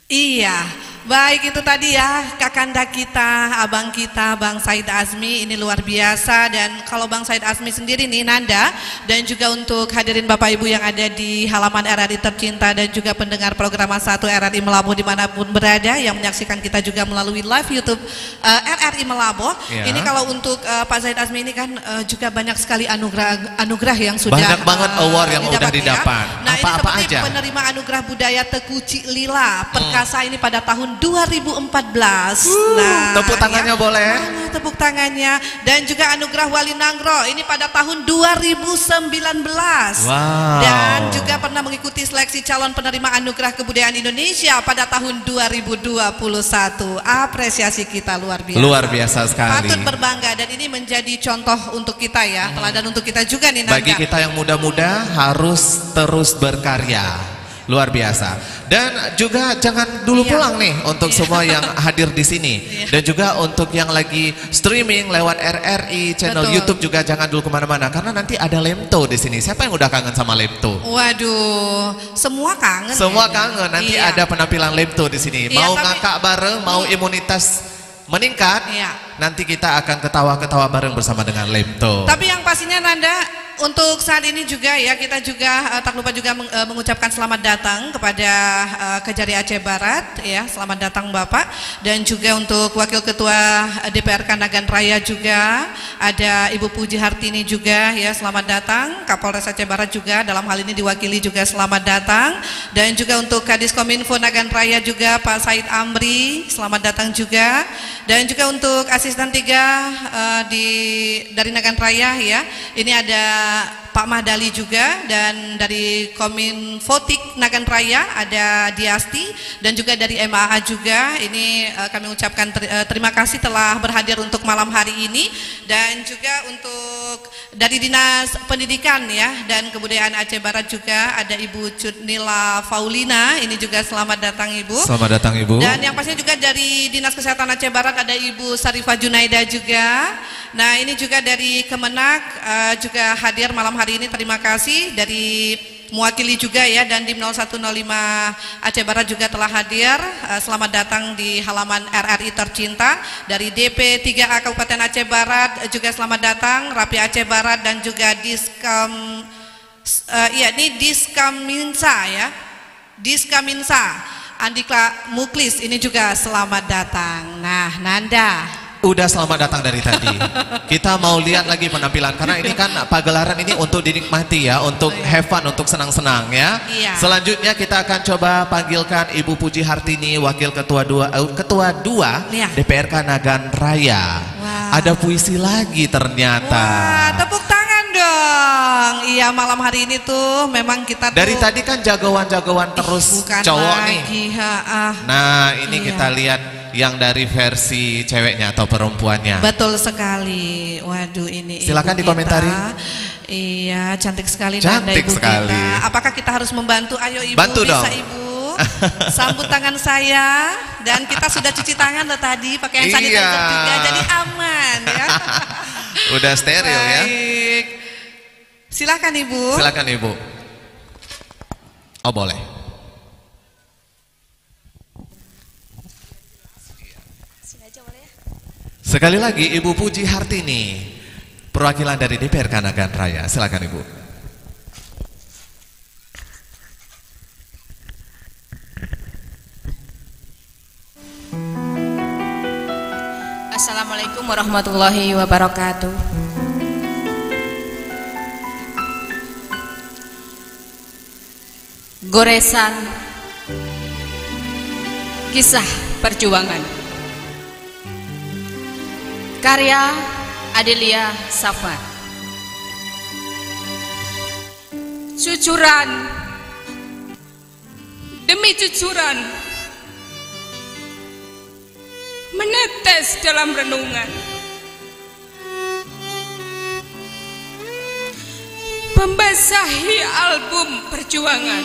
Iya, baik itu tadi ya kakanda kita, abang kita, Bang Said Azmi, ini luar biasa. Dan kalau Bang Said Azmi sendiri nih Nanda, dan juga untuk hadirin Bapak Ibu yang ada di halaman RRI tercinta dan juga pendengar program 1 RRI Melabuh dimanapun berada yang menyaksikan kita juga melalui live YouTube RRI Melabuh. Ya. Ini kalau untuk Pak Said Azmi ini kan juga banyak sekali anugerah yang sudah Banyak banget award yang udah didapat. Ya. Nah, Apa-apa ini seperti aja? penerima anugerah budaya Teguh Lila Perkasa ini pada tahun 2014. Nah, tepuk tangannya ya. boleh? Tepuk tangannya. Dan juga anugerah Wali Nangro ini pada tahun 2019. Wow. Dan juga pernah mengikuti seleksi calon penerima anugerah kebudayaan Indonesia pada tahun 2021. Apresiasi kita luar biasa. Luar biasa sekali. Patut berbangga dan ini menjadi contoh untuk kita ya, teladan untuk kita juga nih Nanda. Bagi kita yang muda-muda harus terus berkarya. Luar biasa. Dan juga jangan dulu pulang nih untuk semua yang hadir di sini. Dan juga untuk yang lagi streaming lewat RRI channel Betul. YouTube juga jangan dulu kemana-mana karena nanti ada Lemto di sini. Siapa yang udah kangen sama Lemto? Waduh, semua kangen. Semua kayaknya. kangen. Nanti Iya. ada penampilan Lemto di sini. Iya, Mau tapi- ngakak bareng, mau imunitas meningkat, Iya. nanti kita akan ketawa-ketawa bareng bersama dengan Lemto. Tapi yang pastinya Nanda, untuk saat ini juga ya kita juga tak lupa juga mengucapkan selamat datang kepada Kejari Aceh Barat ya, selamat datang Bapak. Dan juga untuk Wakil Ketua DPRK Nagan Raya juga ada Ibu Puji Hartini juga ya, selamat datang. Kapolres Aceh Barat juga dalam hal ini diwakili juga selamat datang. Dan juga untuk Kadiskominfo Nagan Raya juga Pak Said Amri, selamat datang juga. Dan juga untuk asisten 3 dari Nagan Raya ya, ini ada Pak Mahdali juga. Dan dari Kominfotik Nagan Raya ada Diasti. Dan juga dari MAA juga, ini kami ucapkan terima kasih telah berhadir untuk malam hari ini. Dan juga untuk dari Dinas Pendidikan ya dan Kebudayaan Aceh Barat juga ada Ibu Cutnila Faulina, ini juga selamat datang Ibu. Selamat datang Ibu. Dan yang pastinya juga dari Dinas Kesehatan Aceh Barat ada Ibu Sarifah Junaida juga. Nah ini juga dari Kemenak juga hadir malam hari ini, terima kasih. Dari mewakili juga ya, dan di 0105 Aceh Barat juga telah hadir. Selamat datang di halaman RRI tercinta. Dari DP 3A Kabupaten Aceh Barat juga selamat datang, Rapi Aceh Barat. Dan juga Diskaminsa ya, Diskaminsa Andika Muklis ini juga selamat datang. Nah Nanda, udah selamat datang dari tadi. Kita mau lihat lagi penampilan karena ini kan pagelaran ini untuk dinikmati ya, untuk have fun, untuk senang-senang ya. Iya. Selanjutnya kita akan coba panggilkan Ibu Puji Hartini, Wakil Ketua 2 Iya. DPRK Nagan Raya. Wow. Ada puisi lagi ternyata. Wah, tepuk tangan dong. Iya, malam hari ini tuh memang kita tuh Dari tadi kan jagoan-jagoan terus bukan cowok lagi, nih. ha. Nah ini Iya. kita lihat yang dari versi ceweknya atau perempuannya. Betul sekali. Waduh ini Silakan ibu dikomentari. kita. Iya, cantik sekali Cantik Nanda ibu sekali. kita. Apakah kita harus membantu? Ayo Ibu, Bantu bisa dong. Ibu. Sambut tangan saya. Dan kita sudah cuci tangan loh tadi, pakai hand sanitizer Iya. juga, jadi aman ya. Udah steril ya. Baik. Silakan Ibu. Silakan Ibu. Oh boleh. Sekali lagi Ibu Puji Hartini, perwakilan dari DPRK Nagan Raya. Silakan Ibu. Assalamualaikum warahmatullahi wabarakatuh. Goresan kisah perjuangan, karya Adelia Safar. Cucuran demi cucuran menetes dalam renungan, membasahi album perjuangan.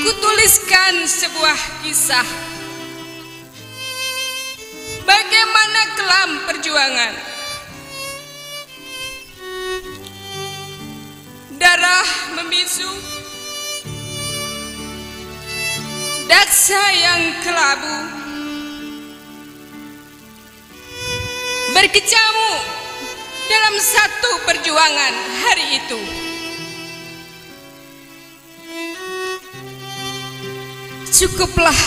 Kutuliskan sebuah kisah bagaimana kelam perjuangan. Darah membisu, daksa yang kelabu, berkecamuk dalam satu perjuangan hari itu. Cukuplah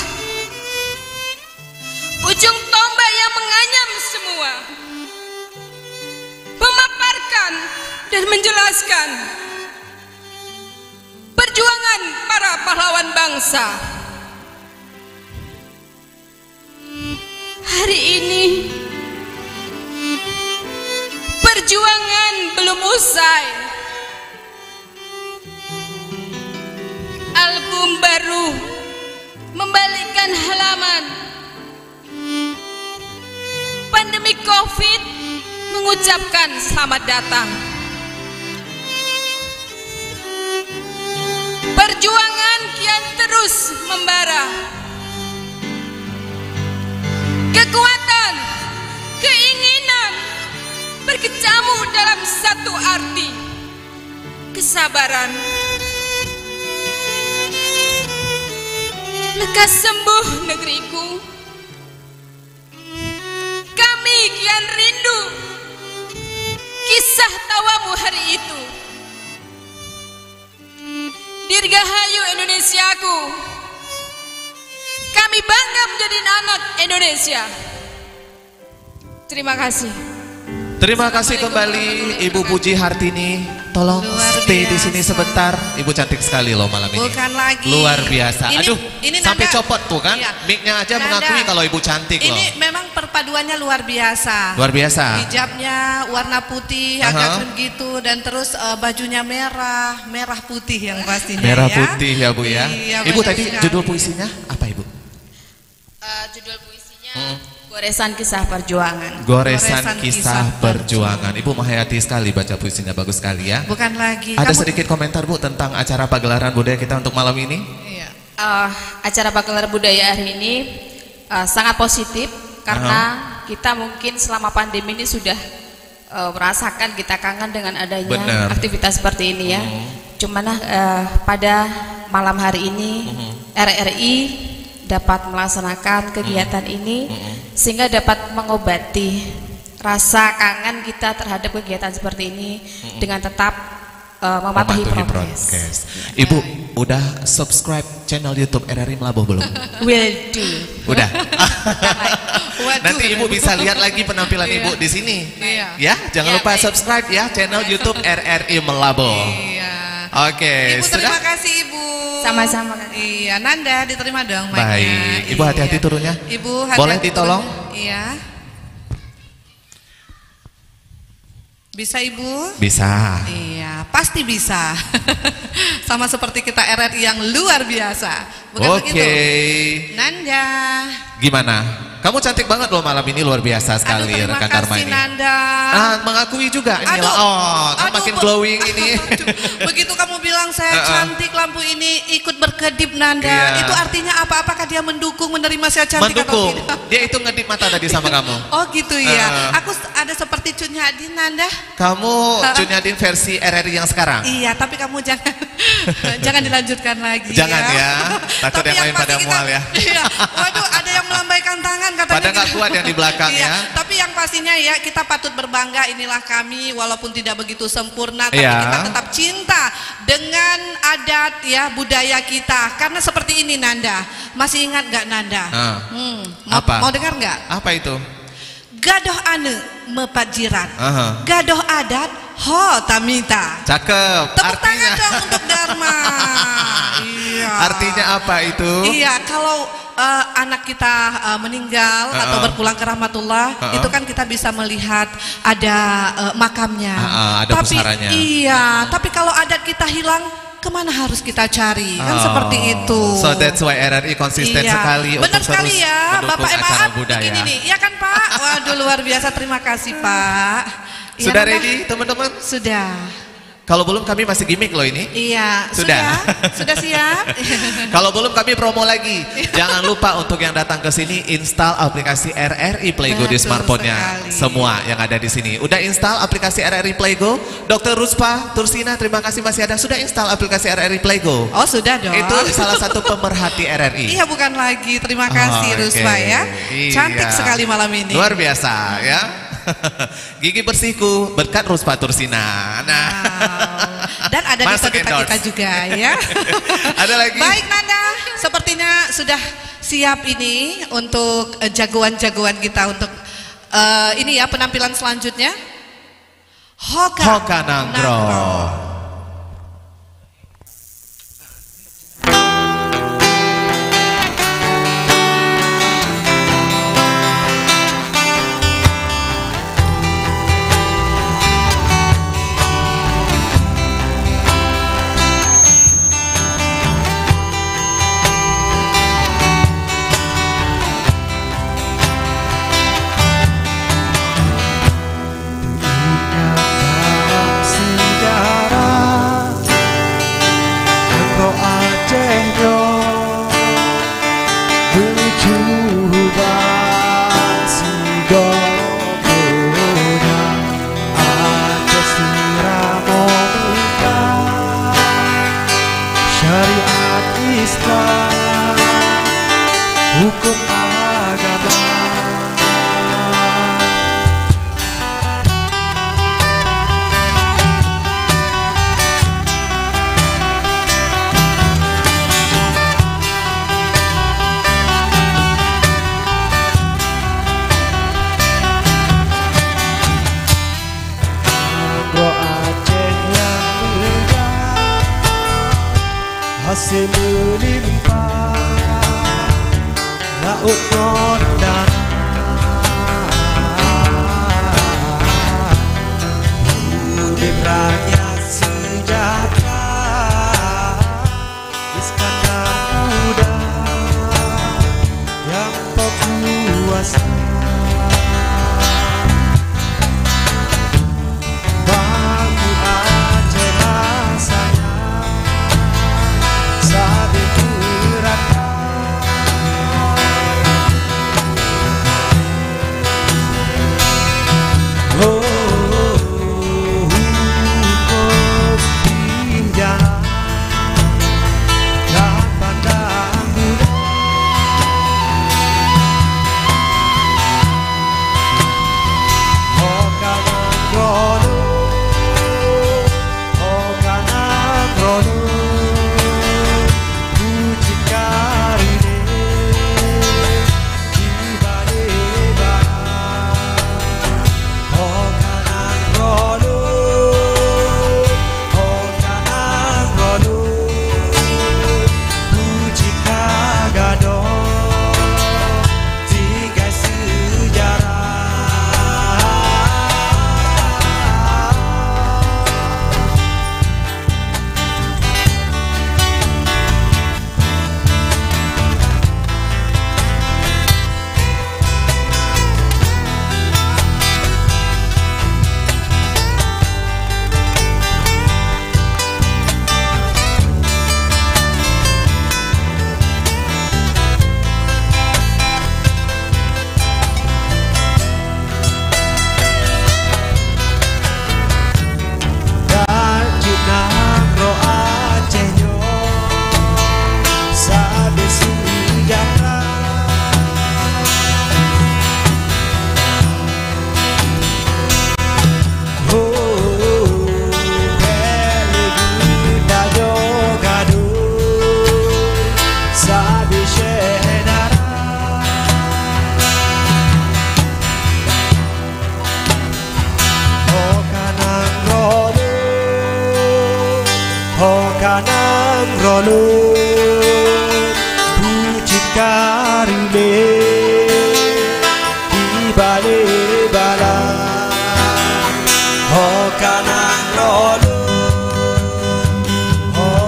ujung tombak yang menganyam semua, memaparkan dan menjelaskan perjuangan para pahlawan bangsa. Hari ini perjuangan belum usai. Album baru membalikkan halaman. Pandemi Covid mengucapkan selamat datang. Perjuangan kian terus membara. Kekuatan, keinginan berkecamuk dalam satu arti, kesabaran. Lekas sembuh negeriku. Kami kian rindu kisah tawamu hari itu. Dirgahayu Indonesiaku. Kami bangga menjadi anak Indonesia. Terima kasih. Terima kasih kembali Ibu Puji Hartini. Tolong stay di sini sebentar. Ibu cantik sekali loh malam ini. Bukan lagi. Luar biasa. Ini, Aduh, ini sampai Nanda, copot tuh kan. iya. Mic-nya aja Nanda, mengakui kalau Ibu cantik loh. Ini memang perpaduannya luar biasa. Luar biasa. Hijabnya warna putih, agak gitu, dan terus bajunya merah putih yang pastinya. Merah ya. putih ya Bu ya. Iya, Ibu benar tadi sekali. judul puisinya apa Ibu? Judul puisinya Goresan Kisah Perjuangan. Goresan kisah perjuangan. Ibu menghayati sekali baca puisinya, bagus sekali ya. Bukan lagi. Ada sedikit komentar Bu tentang acara pagelaran budaya kita untuk malam ini? Iya. Acara pagelaran budaya hari ini sangat positif karena kita mungkin selama pandemi ini sudah merasakan kita kangen dengan adanya aktivitas seperti ini ya. Cuman pada malam hari ini RRI dapat melaksanakan kegiatan ini sehingga dapat mengobati rasa kangen kita terhadap kegiatan seperti ini dengan tetap mematuhi prokes. Ibu udah subscribe channel YouTube RRI Melabuh belum? Will do. Udah. Nanti Ibu bisa lihat lagi penampilan Ibu di sini. Ya, jangan lupa subscribe ya channel YouTube RRI Melabuh. Oke, Ibu terima kasih Ibu. Sama-sama. Iya, Nanda diterima dong mic-nya. Baik, Ibu hati-hati turunnya. Ibu hati-hati. Boleh ditolong? Iya. Bisa Ibu? Bisa. Iya, pasti bisa. Sama seperti kita RRI yang luar biasa. Bukan begitu? Nanda. Gimana? Kamu cantik banget loh malam ini, luar biasa sekali rekan Dharma ini. Nanda. Mengakui juga inilah. Kan makin glowing ini. Begitu kamu bilang saya cantik, lampu ini ikut berkedip Nanda. Iya. Itu artinya apa? Apakah dia mendukung menerima saya cantik mendukung. atau tidak? Dia itu ngedip mata tadi sama kamu. Oh gitu ya. Aku ada seperti Cut Nyadin Nanda. Kamu Cut Nyadin versi RRI yang sekarang. Iya, tapi kamu jangan jangan dilanjutkan lagi. Jangan ya. Takut yang lain pada mual ya. Iya. Waduh, ada yang melambaikan tangan katanya. Pada nggak kuat yang di belakang iya, ya. Tapi yang pastinya ya kita patut berbangga, inilah kami walaupun tidak begitu sempurna, tapi Iya. kita tetap cinta dengan adat ya budaya kita. Karena seperti ini Nanda, masih ingat nggak Nanda? Apa? Mau dengar nggak? Apa itu? Gadoh ane mepat jirat, gadoh adat ho tamita. Cakep. Tepuk tangan dong untuk Dharma. Iya. Artinya apa itu? Iya, kalau anak kita meninggal atau berpulang ke rahmatullah, itu kan kita bisa melihat ada makamnya. Ada pusaranya. Iya, tapi kalau adat kita hilang, kemana harus kita cari? Kan seperti itu. So that's why RRI konsisten sekali benar untuk sekali terus ya, mendukung Bapak acara maaf budaya. begini nih, ya kan Pak? Waduh luar biasa, terima kasih Pak. Sudah ready teman-teman? Sudah. Kalau belum kami masih gimmick loh ini. Iya, Sudah siap. Kalau belum kami promo lagi. Jangan lupa untuk yang datang ke sini install aplikasi RRI Playgo di smartphone-nya. Semua yang ada di sini. Udah install aplikasi RRI Playgo? Dr. Ruspa, Tursina, terima kasih masih ada. Sudah install aplikasi RRI Playgo? Oh, sudah dong. Itu salah satu pemerhati RRI. Iya, bukan lagi. Terima kasih Ruspa ya. Cantik sekali malam ini. Luar biasa ya. Gigi bersihku berkat Ruspa Tursina. Nah, dan ada di peserta kita juga ya. Ada lagi. Baik Nanda, sepertinya sudah siap ini untuk jagoan-jagoan kita untuk ini ya penampilan selanjutnya. Hoka Nangro. Hukum agama Nangro Aceh yang muda, hasil melimpah, laut non dan hidup rakyat sejahtera, Iskandar muda yang berkuasa. Bangku Aceh rasanya sabi berat. Puji karime di balik bala, oh kanang rolo, oh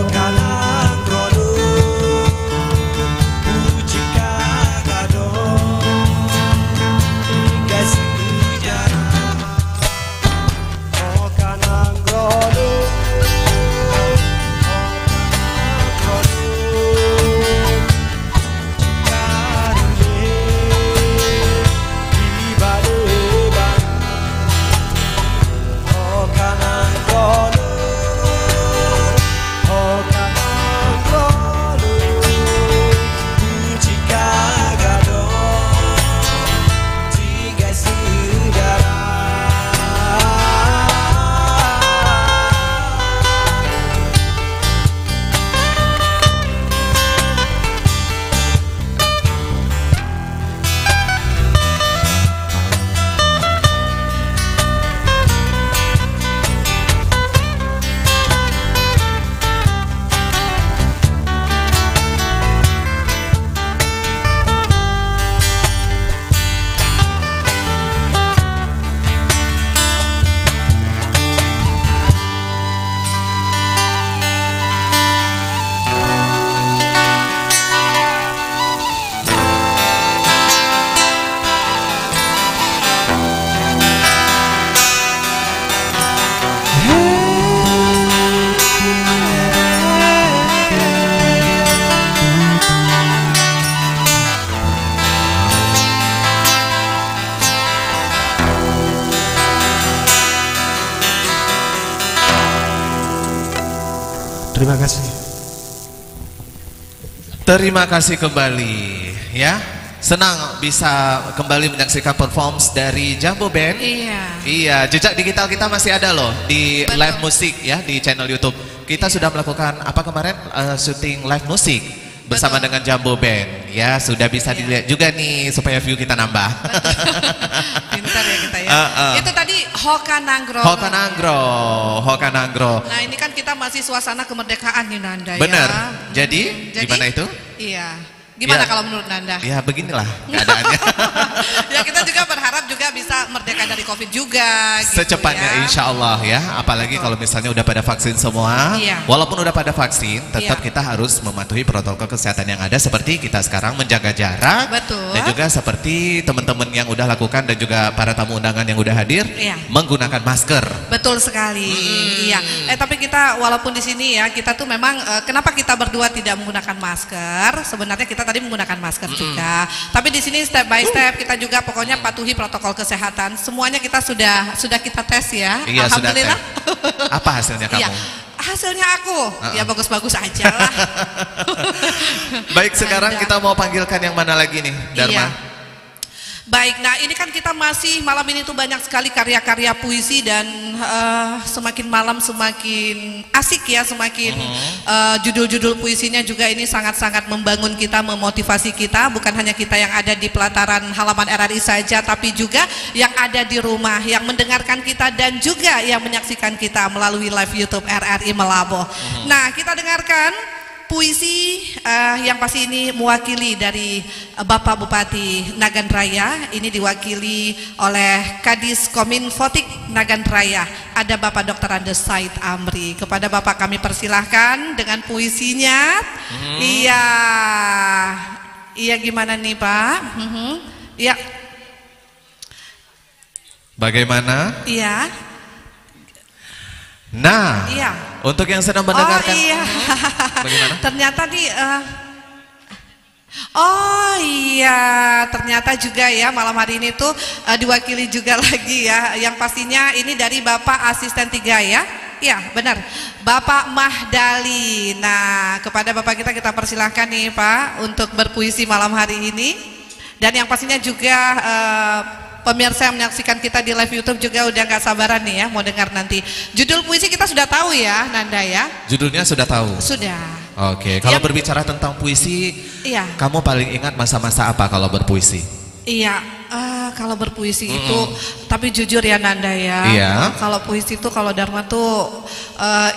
terima kasih. Terima kasih kembali ya. Senang bisa kembali menyaksikan performance dari Jambo Band. Iya. Iya, jejak digital kita masih ada loh di live musik ya di channel YouTube. Kita sudah melakukan apa kemarin syuting live musik bersama dengan Jambo Band. Ya, sudah bisa dilihat juga nih supaya view kita nambah. Pintar ya kita ya. Itu tadi Hokanangro. Hokanangro. Nah, ini kan kita masih suasana kemerdekaan nih Nanda. Benar. Ya. Jadi gimana itu? Iya. Gimana Ya. kalau menurut Nanda? Ya beginilah keadaannya. Ya kita juga berharap juga bisa merdeka dari COVID juga. Gitu Secepatnya ya. insya Allah ya. Apalagi kalau misalnya udah pada vaksin semua. Iya. Walaupun udah pada vaksin, tetap Iya. kita harus mematuhi protokol kesehatan yang ada. Seperti kita sekarang menjaga jarak. Betul. Dan juga seperti teman-teman yang udah lakukan dan juga para tamu undangan yang udah hadir. Iya. Menggunakan masker. Betul sekali. Iya. Tapi kita walaupun di sini ya kita tuh memang kenapa kita berdua tidak menggunakan masker? Sebenarnya kita tadi menggunakan masker juga. Tapi di sini step by step kita juga pokoknya patuhi protokol kesehatan. Semuanya kita sudah kita tes ya. Iya, sudah Alhamdulillah. tes. Apa hasilnya kamu? Iya. Hasilnya aku ya bagus-bagus aja lah. Baik, sekarang kita mau panggilkan yang mana lagi nih, Dharma? Iya. Baik, nah ini kan kita masih malam ini tuh banyak sekali karya-karya puisi dan semakin malam semakin asik ya, semakin judul-judul puisinya juga ini sangat-sangat membangun kita, memotivasi kita, bukan hanya kita yang ada di pelataran halaman RRI saja, tapi juga yang ada di rumah, yang mendengarkan kita dan juga yang menyaksikan kita melalui live YouTube RRI Melaboh. Nah, kita dengarkan puisi yang pasti ini mewakili dari Bapak Bupati Nagan Raya. Ini diwakili oleh Kadis Kominfotik Nagan Raya. Ada Bapak Dr. Andes Said Amri. Kepada Bapak kami persilahkan dengan puisinya. Iya. Iya gimana nih Pak? Iya. Bagaimana? Iya. Nah, Iya. untuk yang sedang mendengarkan, Oh iya. bagaimana? Ternyata di oh iya, ternyata juga ya malam hari ini tuh diwakili juga lagi ya. Yang pastinya ini dari Bapak Asisten 3 ya. Iya, benar. Bapak Mahdali. Nah, kepada Bapak kita persilahkan nih Pak untuk berpuisi malam hari ini. Dan yang pastinya juga pemirsa yang menyaksikan kita di live YouTube juga udah gak sabaran nih ya mau dengar nanti. Judul puisi kita sudah tahu ya Nanda ya? Judulnya sudah tahu? Sudah. Oke, kalau berbicara tentang puisi, Iya. kamu paling ingat masa-masa apa kalau berpuisi? Iya, kalau berpuisi itu, tapi jujur ya Nanda ya, Iya. kalau puisi itu kalau Dharma tuh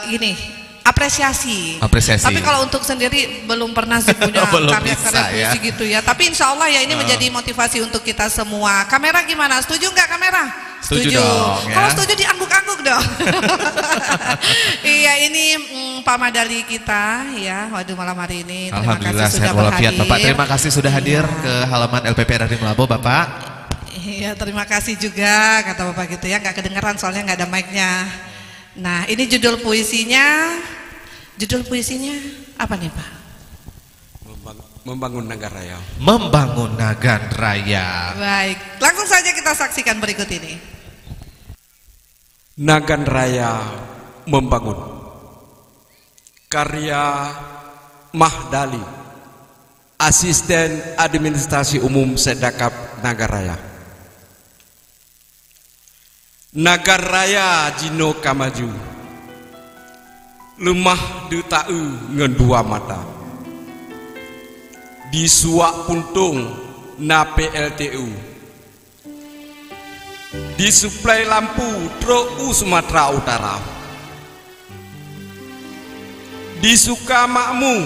ini apresiasi. Apresiasi. Tapi kalau untuk sendiri belum pernah sih punya Belum karya-karya bisa, puisi ya. gitu ya. Tapi insya Allah ya ini menjadi motivasi untuk kita semua. Kamera gimana? Setuju nggak kamera? Setuju dong, ya. Kalau setuju diangguk-angguk dong. Iya ini Pak Madali kita ya. Waduh malam hari ini. Terima Alhamdulillah kasih sudah sehat walafiat berhadir. Bapak. Terima kasih sudah hadir ke halaman LPP RRI Melaboh Bapak. Iya terima kasih juga kata Bapak gitu ya. Nggak kedengeran soalnya nggak ada mic-nya. Nah ini judul puisinya apa nih Pak? Membangun Nagan Raya. Membangun Nagan Raya. Baik, langsung saja kita saksikan berikut ini. Nagan Raya membangun. Karya Mahdali, Asisten Administrasi Umum Sedakap Nagan Raya. Nagan Raya Jino Kamaju, lemah detau ngen dua mata, di suak puntung na PLTU, di suplai lampu TRU Sumatera Utara, di suka makmu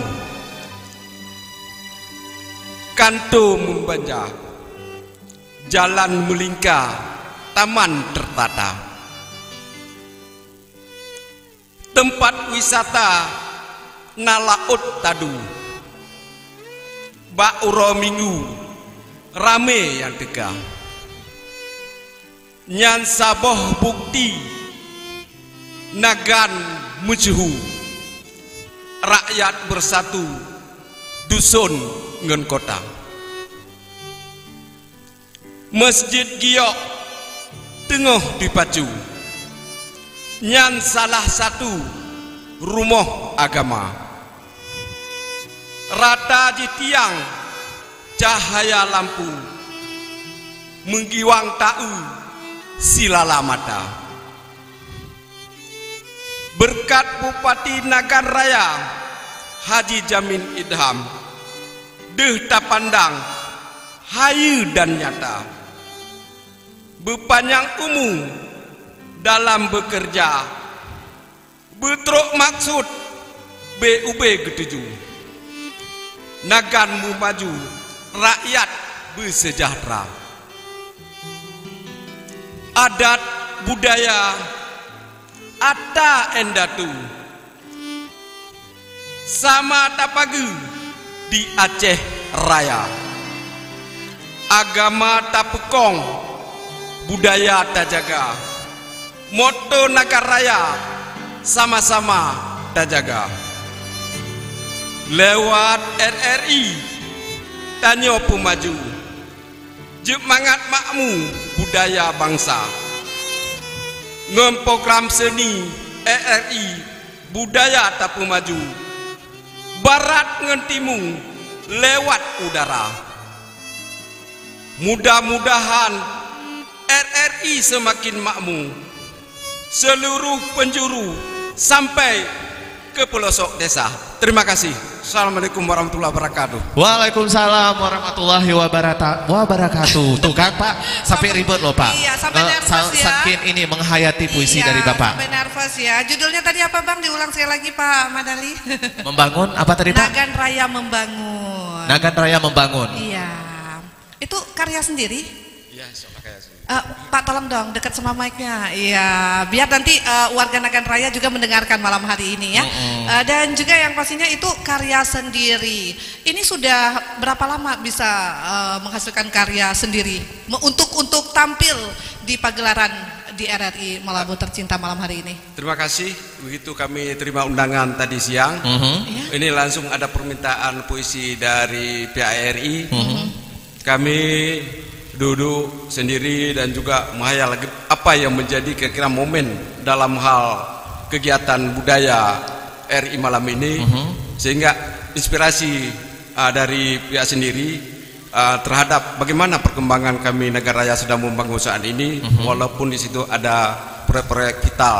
kanto membanja, jalan melingkar, taman tertata, tempat wisata nalaut tadu, bak uro minggu rame yang tegak, nyan saboh bukti nagan mujuhu, rakyat bersatu dusun ngen kota, masjid giok tengah dipacu, nyan salah satu rumah agama. Rata di tiang cahaya lampu menggiwang tau silala mata. Berkat Bupati Nagan Raya Haji Jamin Idham, deh tak pandang hayu dan nyata, berpanjang umur dalam bekerja, betruk maksud BUB ketujuh. Naganmu maju, rakyat bersejahtera. Adat budaya Atta Endatu sama tapagi di Aceh Raya. Agama tapekong, budaya tajaga. Moto Nagan Raya sama-sama tajaga. Lewat RRI tanya pemaju, jemangat makmu budaya bangsa. Ngem program seni RRI budaya tak pemaju, barat ngen timur lewat udara. Mudah-mudahan RRI semakin makmur, seluruh penjuru sampai ke pelosok desa. Terima kasih. Assalamualaikum warahmatullahi wabarakatuh. Waalaikumsalam warahmatullahi wabarakatuh. Tuh kan Pak, sampai ribet loh Pak. Iya, sampai nervous ya. Saking ini menghayati puisi dari Bapak. Sampai nervous ya. Judulnya tadi apa Bang? Diulang sekali lagi Pak Madali. Membangun apa tadi Pak? Nagan Raya Membangun. Nagan Raya Membangun. Iya. Itu karya sendiri? Iya, karya sendiri. Pak tolong dong dekat sama mic-nya. Iya, biar nanti warga Nagan Raya juga mendengarkan malam hari ini ya. Dan juga yang pastinya itu karya sendiri. Ini sudah berapa lama bisa menghasilkan karya sendiri untuk tampil di pagelaran di RRI Melabuh Tercinta malam hari ini? Terima kasih. Begitu kami terima undangan tadi siang, ini langsung ada permintaan puisi dari pihak RRI. Kami duduk sendiri dan juga menghayal apa yang menjadi kira-kira momen dalam hal kegiatan budaya RI malam ini, sehingga inspirasi dari pihak sendiri terhadap bagaimana perkembangan kami Nagan Raya sedang membangun saat ini, walaupun di situ ada proyek-proyek vital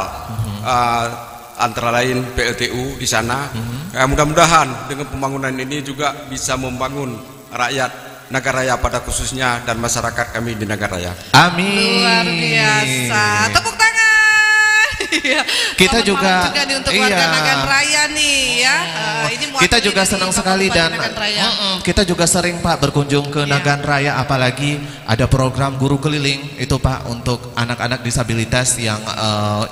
antara lain PLTU di sana. Mudah-mudahan dengan pembangunan ini juga bisa membangun rakyat Nagan Raya pada khususnya dan masyarakat kami di Nagan Raya. Amin. Luar biasa. Tepuk tangan. Kita juga nih untuk warga Nagan Raya nih ya. Ini kita juga senang sekali dan kita juga sering Pak berkunjung ke Nagan Raya, apalagi ada program guru keliling itu Pak untuk anak-anak disabilitas yang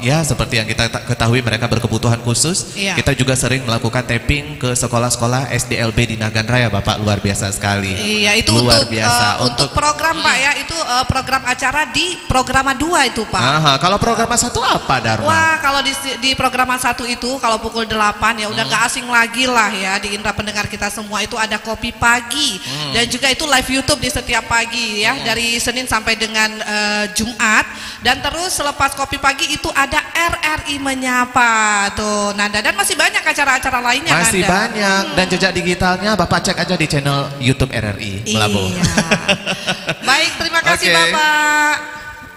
ya seperti yang kita ketahui mereka berkebutuhan khusus. Kita juga sering melakukan tapping ke sekolah-sekolah SDLB di Nagan Raya Bapak, luar biasa sekali. Iya, itu luar untuk, biasa untuk program Pak ya, itu program acara di programa 2 itu Pak. Kalau programa 1 apa Dharma? Wah, kalau di programa 1 itu kalau pukul 8 ya udah gak asing lagi lah ya di indera pendengar kita semua, itu ada kopi pagi dan juga itu live YouTube di setiap pagi ya, dari Senin sampai dengan Jumat. Dan terus selepas kopi pagi itu ada RRI Menyapa tuh Nanda, dan masih banyak acara-acara lainnya. Masih Nanda. banyak dan jejak digitalnya Bapak cek aja di channel YouTube RRI Melabuh. Iya. Baik, terima kasih Bapak.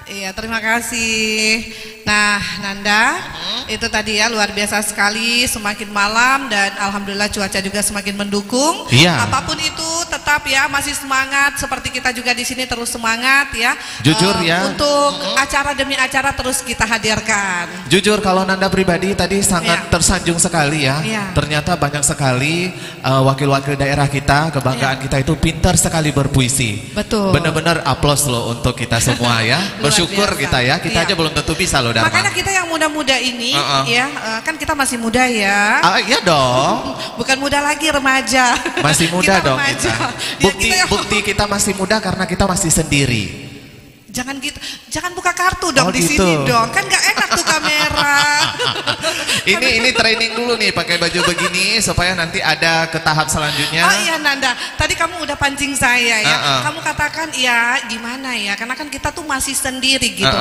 Iya, terima kasih. Nah, Nanda, itu tadi ya luar biasa sekali, semakin malam dan alhamdulillah cuaca juga semakin mendukung. Iya. Apapun itu tetap ya masih semangat, seperti kita juga di sini terus semangat ya. Jujur ya. Untuk acara demi acara terus kita hadirkan. Jujur kalau Nanda pribadi tadi sangat tersanjung sekali ya. Ternyata banyak sekali wakil-wakil daerah kita, kebanggaan kita itu pintar sekali berpuisi. Betul. Benar-benar aplaus loh untuk kita semua ya. Bersyukur kita ya. Kita aja belum tentu bisa loh Dharma. Makanya kita yang muda-muda ini ya, kan kita masih muda ya. Iya dong. Bukan muda lagi, remaja. Masih muda kita dong remaja. kita. Bukti kita masih muda karena kita masih sendiri. Jangan gitu. Jangan buka kartu dong di gitu. sini dong. Kan nggak enak tuh kamera. Ini training dulu nih pakai baju begini supaya nanti ada ke tahap selanjutnya. Oh iya Nanda, tadi kamu udah pancing saya ya. Kamu katakan ya gimana ya? Karena kan kita tuh masih sendiri gitu.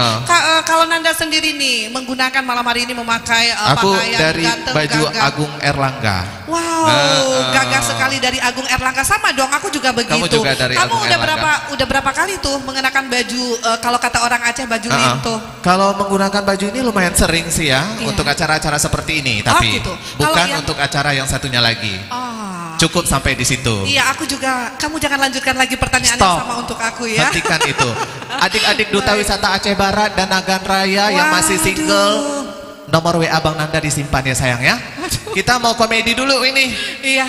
Kalau Nanda sendiri nih menggunakan malam hari ini memakai aku pakaian dari ganteng, baju gagah. Agung Erlangga. Wow, gagah sekali dari Agung Erlangga. Sama dong, aku juga begitu. Kamu juga dari Agung Erlangga. udah berapa kali tuh mengenakan baju kalau kata orang Aceh baju lintuh? Kalau menggunakan baju ini lumayan sering sih ya untuk acara-acara seperti ini, tapi gitu. bukan untuk acara yang satunya lagi. Cukup sampai di situ. Iya, aku juga. Kamu jangan lanjutkan lagi pertanyaan yang sama untuk aku ya. Hentikan itu. Adik-adik Duta Wisata Aceh Barat dan Nagan Raya yang masih single, nomor WA Bang Nanda disimpan ya sayang ya. Kita mau komedi dulu ini. Iya.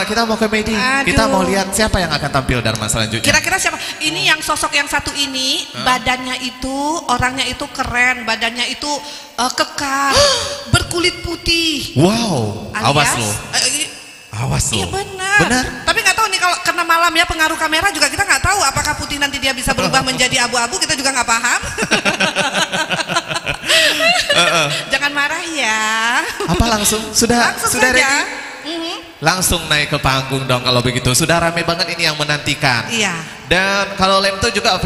Kita mau komedi. Kita mau lihat siapa yang akan tampil Dharma selanjutnya. Kira-kira siapa? Ini yang sosok yang satu ini, badannya itu, orangnya itu keren, badannya itu kekar, berkulit putih. Wow, awas lo. Awas lo. Iya benar. Tapi nggak tahu nih kalau karena malam ya pengaruh kamera juga kita nggak tahu apakah putih nanti dia bisa berubah menjadi abu-abu, kita juga nggak paham. Jangan marah ya. Apa langsung? Sudah saja. ready? Langsung naik ke panggung dong kalau begitu. Sudah rame banget ini yang menantikan. Iya. Dan kalau Lemto juga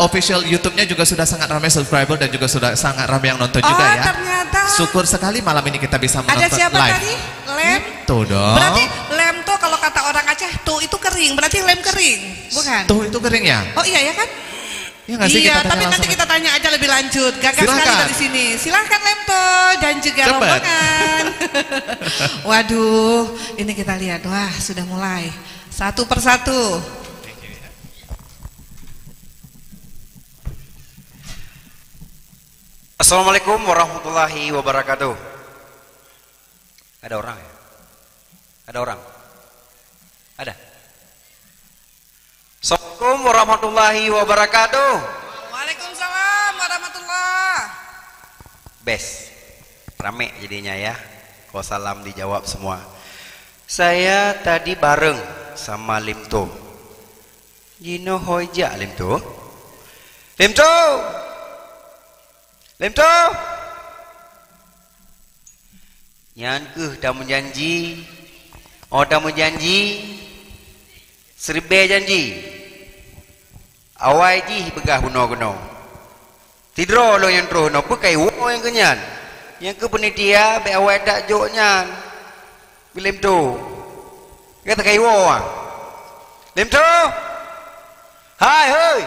official YouTube-nya juga sudah sangat ramai subscriber dan juga sudah sangat ramai yang nonton juga ya. Ternyata. Syukur sekali malam ini kita bisa menonton live. Ada siapa tadi? Lem. Tuh dong. Berarti lem tuh kalau kata orang Aceh tuh itu kering. Berarti lem kering, bukan? Tuh itu kering ya? Oh iya ya kan? Ya nggak sih, iya, kita tapi nanti kita tanya aja lebih lanjut. Gagah sekali dari sini. Silahkan Lemto dan juga rombongan. Waduh, ini kita lihat. Wah, sudah mulai. Satu persatu. Assalamualaikum warahmatullahi wabarakatuh. Ada orang ya? Ada orang? Ada? Assalamualaikum warahmatullahi wabarakatuh. Waalaikumsalam warahmatullah. Best. Rame jadinya ya. Kalau salam dijawab semua. Saya tadi bareng sama Limto. Jino hoja Limto. Limto. Limto. Nyan dah menjanji. Oh dah menjanji. Serbe janji. Awai ji begah buno-buno. Tidro lo yang terus no pakai wo yang kenyan. Yang ke penitia be awai dak jok nyan. Bilim tu. Kata kai wo ah. Lim tu. Hai hoi.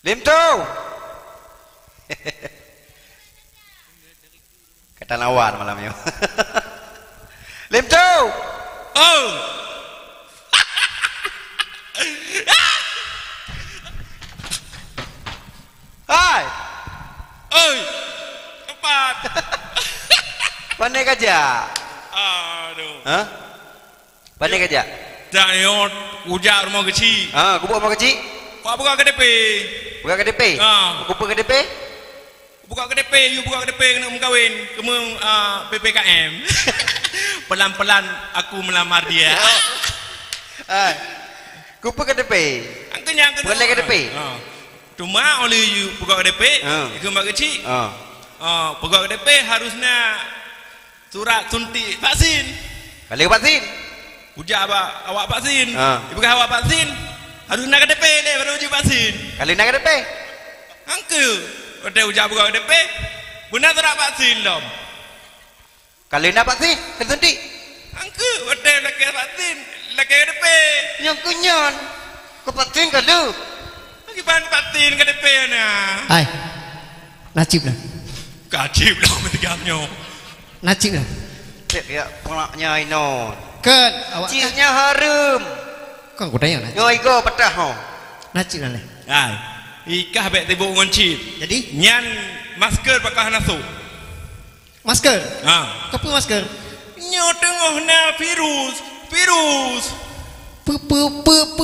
Lim tu. Kata lawan malamnya. Lim tu. Oh. Hai. Oi. Cepat. Pandai kerja. Aduh. Hah? Pandai kerja. Tak yot ujak rumah kecil. Kubuk rumah kecil. Kau buka KDP. Buka KDP. Kubuk KDP. Buka KDP, you buka KDP kena mengkawin. Kamu PPKM. Pelan-pelan aku melamar dia. Kubuk KDP. Angkanya Bukan KDP. Cuma oleh you buka KDP, ikut mak kecil. Buka KDP harusnya surat suntik vaksin. Kali vaksin. Ujak awak vaksin. Ibu awak vaksin. Harusnya KDP deh baru uji vaksin. Kali nak KDP. Angke, udah ujak buka KDP. Benar surat vaksin dom. Kali nak vaksin, kali suntik. Angke, udah lagi vaksin, lagi KDP. Yang kunyon, kau vaksin kalau. Gimana vaksin KDP na? Hai, Najib lah. Kacip lah mentigapnya. Najib lah. Ya, pelaknya ino. Kan, awak Ciknya harum. Kau kudanya Najib. Yo igo petah ho. Najib lah. Hai, ikah bet tibuk ngoncip. Jadi? Nyan masker pakai nasuk. Masker? Kepu masker? Nyo tengah na virus.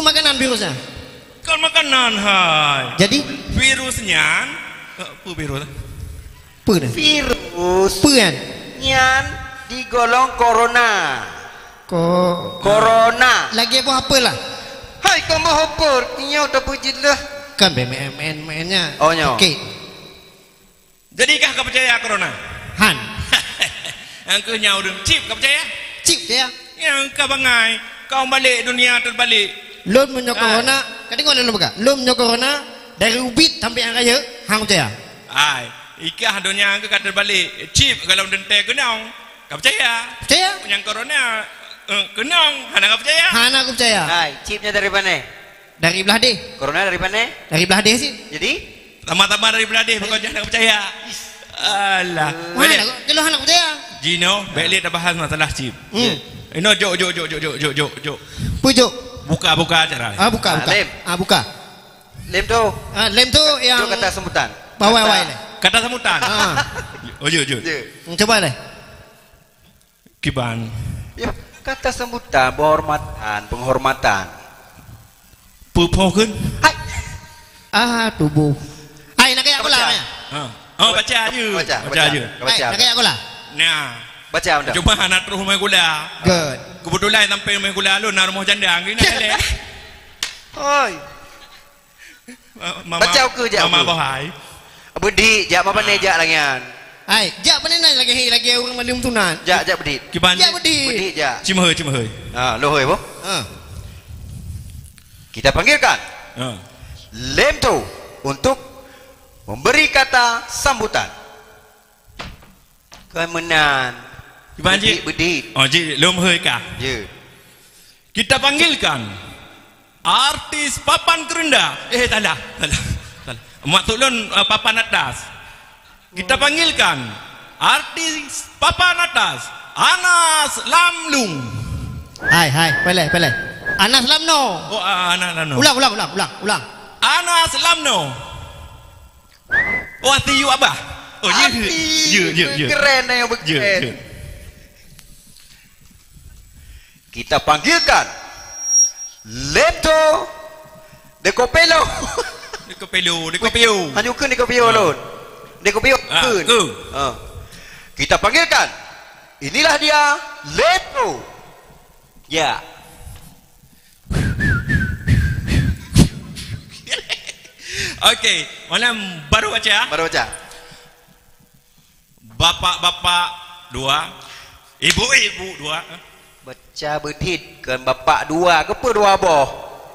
Makanan virusnya? Kan makanan hai. Jadi? Virusnya, virus. Virus. Kan? Nyan digolong corona. Corona. Lagi apa lah? Hai kamu hopor, nyau tak puji lah. Kan BMN-nya. Oh nyau. Oke. Jadikah kau percaya corona? Han. Yang kau nyau dong. Cip kau percaya? Cip percaya. Yang kau bangai. Kau balik dunia terbalik. Lom menyo corona. Kadang kau lalu buka. Lom menyo corona dari ubit sampai yang raya. Hang percaya? Ai, ikah dunia kau kata terbalik. Cip kalau dentai kenang. Kau percaya? Percaya? Yang corona kenang. Hana kau percaya? Hana aku percaya. Hai, chipnya dari mana? Dari belah deh. Corona dari mana? Dari belah deh sih. Jadi? Tambah-tambah dari beladih. Bukan jangan percaya. Alah. Mana? Kalau hana percaya. Gino, balik dah bahas masalah chip. Ino, jok. Pujuk. Buka acara. Buka. Lem. Buka. Lem tu. Lem tu yang. Jok kata sebutan. Bawah-bawah ni. Kata sebutan. Jok. Coba deh. Kiban. Ya, kata sebutan penghormatan. Pupokun. Tubuh. Hai nak kayak aku lah. Baca aja. Baca aja. Nak kayak aku lah. Nah. Baca anda. Cuma anak terus main gula. Good. Kebetulan sampai main gula lu nak rumah janda gini ada. Oi. Baca ke je. Mama bahai. Budi, jak apa ni jak langian. Hai, jak apa ni lagi orang malam tunan. Jak budi. Kiban. Jak budi. Budi jak. Cimahoi. Lohoi boh. Kita panggilkan. Lem tu untuk memberi kata sambutan. Kemenan. Budi. Oh, ji lom hoi kah? Ya. Kita panggilkan artis papan kerendah. Salah. Maksudun papan atas. Kita panggilkan artis papan atas Anas Lamlung. Hai, pelai. Anas Lamno. Oh, Anas Lamno. Ulang. Anas Lamno. Oh, hati you abah. Oh, ya. Keren yang berkeren. Kita panggilkan Leto Dekopelo. Dekopio. Hanya kan Dekopio lon. Dekopio kan. Kita panggilkan. Inilah dia Leto. Ya. Okey, malam baru baca. Bapak-bapak dua, ibu-ibu dua. Baca bedit kan bapak dua, ke apa dua boh?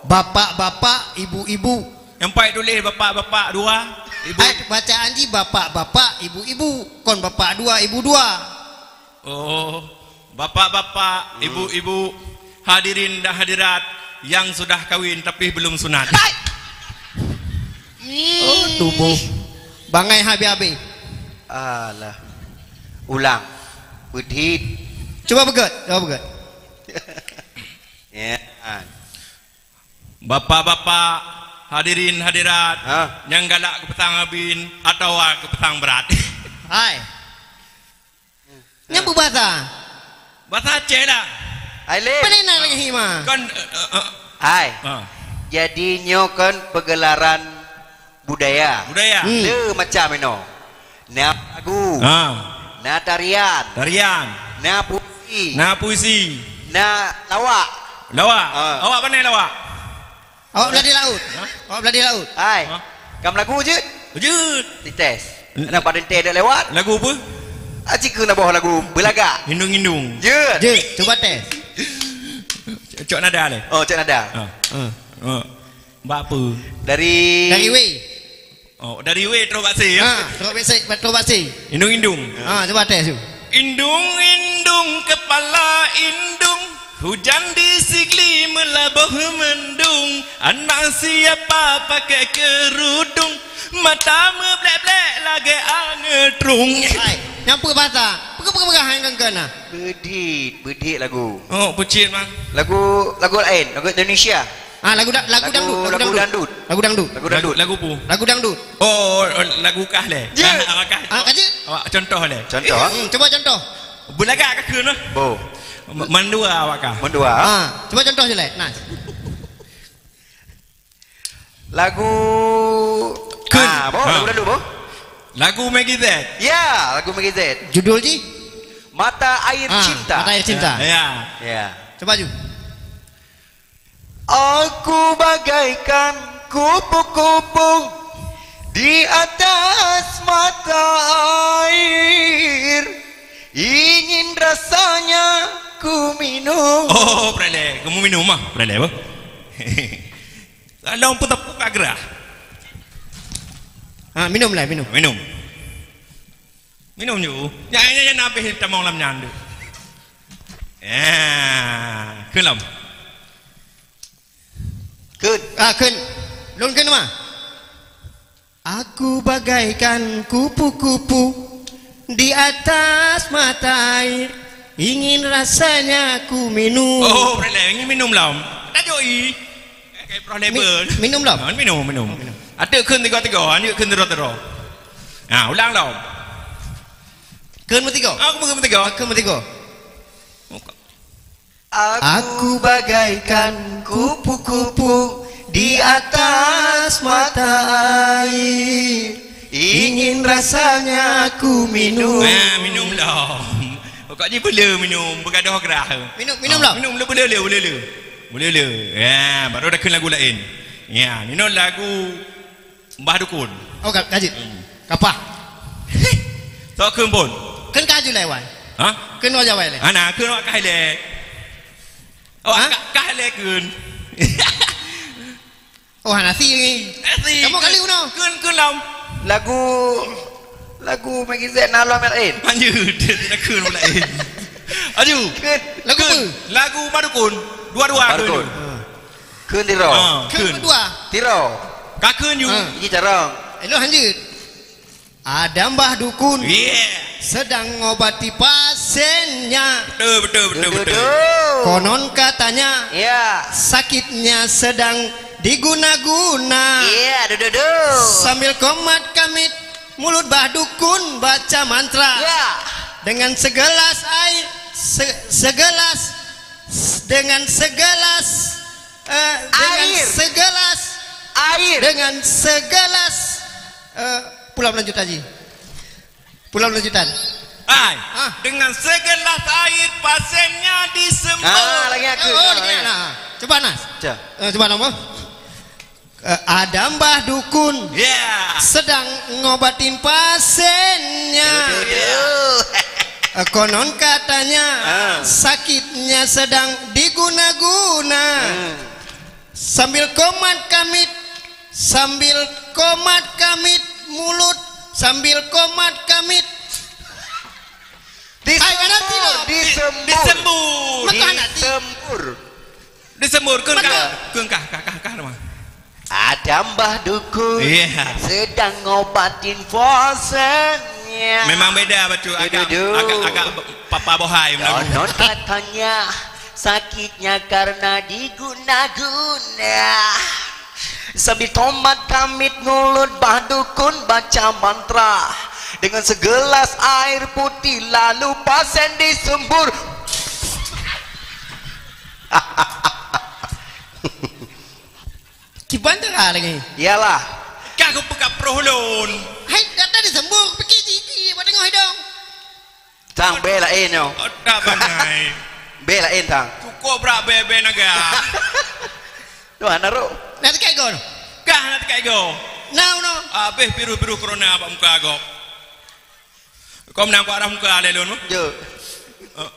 Bapak-bapak, ibu-ibu. Yang pai tulis bapak-bapak dua, ibu. Bacaan ji bapak-bapak, ibu-ibu. Kon bapak dua, ibu dua. Oh, bapak-bapak, ibu-ibu, hadirin dan hadirat yang sudah kawin tapi belum sunat. Oh, tubuh. Bangai habis-habis. Alah. Ulang. Bedit. Coba begat. Ya. Bapak-bapak, hadirin hadirat yang galak ke petang abin atau ke petang berat. Hai. Nyampu bahasa. Bahasa Aceh lah. Hai Lem. Mana nak lagi hima? Kan hai. Jadinya kan pegelaran budaya. Le macam ino. Na lagu. Na tarian. Na puisi. Na lawak. Awak mana lawak? Awak belah di laut. Hai. Kam lagu je? Dites. Nak pada ente dah lewat? Lagu apa? Acik ke nak bawa lagu belagak? Hindung. Je. Cuba tes. Cok nada le. Oh, cok nada. Mbak apa? Dari W. Oh, dari W terus baksi ya. Terus baksi. Hindung. Coba tes tu. Indung kepala indung, hujan di sigli melabuh mendung, anak siapa pakai kerudung, mata meblek-blek lagi angetrung. Nyampu bahasa. Pegah-pegah hang kena. Bedit lagu. Oh, pucit mah. Lagu lain, lagu Indonesia. Lagu dangdut. Lagu pu. Lagu dangdut. Oh, lagu kah le. Awak contoh le. Coba contoh. Belagak ke kena? Bo. Mendua awak kah? Mendua. Coba contoh je le. Nah. Lagu lagu dulu bo. Lagu Maggie Z. Ya, lagu Maggie Z. Judul ji? Mata Air Cinta. Mata Air Cinta. Ya. Coba ju. Aku bagaikan kupu-kupu di atas mata air, ingin rasanya ku minum. Oh, Prele, kamu minum mah? Prele apa? Kalau pun tepuk agra. Minumlah, minum. Minum. Minum ju. Jangan habis tamang lam nyandu. Kelam. Kun. Lun kun mah. Aku bagaikan kupu-kupu di atas mata air, ingin rasanya ku minum. Oh, Prele, ingin minum lam. Dah joi. Kayak Prele minum lam. Minum. Ada kun tiga, ada kun tiga. Nah, ulang lam. Kun bertiga. Aku bertiga. Kun bertiga. Aku bagaikan kupu-kupu di atas mata air, ingin rasanya aku minum. Minum lah. Kok je boleh minum, bergadah gerah. Minum lah. Minum lah boleh le. Ya, baru dah kena lagu lain. Ya, minum lagu Mbah Dukun. Oh, kajit. Kapah. Tak kun pun. Kun kaju lewan. Ha? Kun wajah wale. Ana kun wak kaile. Oh, kaile kun. Oh, nasi ni. Kamu kali uno. Kun lam. Lagu magizet nalo melain. Anjir, dia tidak kun melain. Aju. Lagu apa? Lagu Mbah Dukun. Dua-dua kun. Kun tiro. Kun dua. Tiro. Kakun you. Iki carang. Elo hanjut. Ada Mbah Dukun. Sedang ngobati pasiennya. Betul. Konon katanya. Sakitnya sedang diguna-guna. Sambil komat kamit, mulut Mbah Dukun baca mantra. Dengan segelas air, dengan segelas pulau lanjut aja. Pulau lanjutan. Dengan segelas air pasiennya disembuh. Lagi aku. Coba Nas. Coba nama. Ada Mbah Dukun. Sedang ngobatin pasiennya. Konon katanya sakitnya sedang diguna-guna. Sambil komat kamit mulut, sambil komat kamit disembur kah nama. Ada Mbah Dukun sedang ngobatin pasiennya. Memang beda betul, agak papa bohai. Konon katanya sakitnya karena diguna-guna. Sambil tomat kamit mulut Mbah Dukun baca mantra. Dengan segelas air putih lalu pasien disembur. Kibantara lagi. Iyalah. Kau pekak prohlon. Hai, dah disembur. Pergi sini, buat tengok hidung. Tang belain yo. Tak pandai. Belain tang. Cukup berak bebe naga. Tuh naruh. Nanti kayak go. Nanti kayak go. No. Habis biru-biru corona apa muka agak. Kau menang arah muka lelon mo? Jo.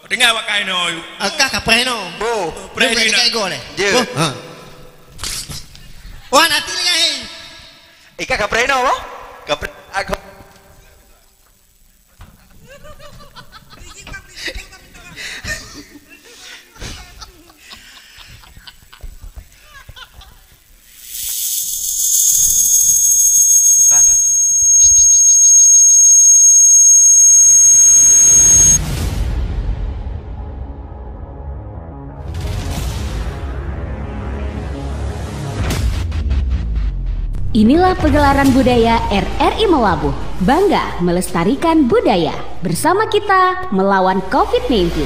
Dengar pakai no. Kak kapreno. Bo. Preno kayak go le. Jo. Wah, nanti lagi. Ika kapreno mo? Aku. Inilah pegelaran budaya RRI Melabuh. Bangga melestarikan budaya. Bersama kita melawan COVID-19.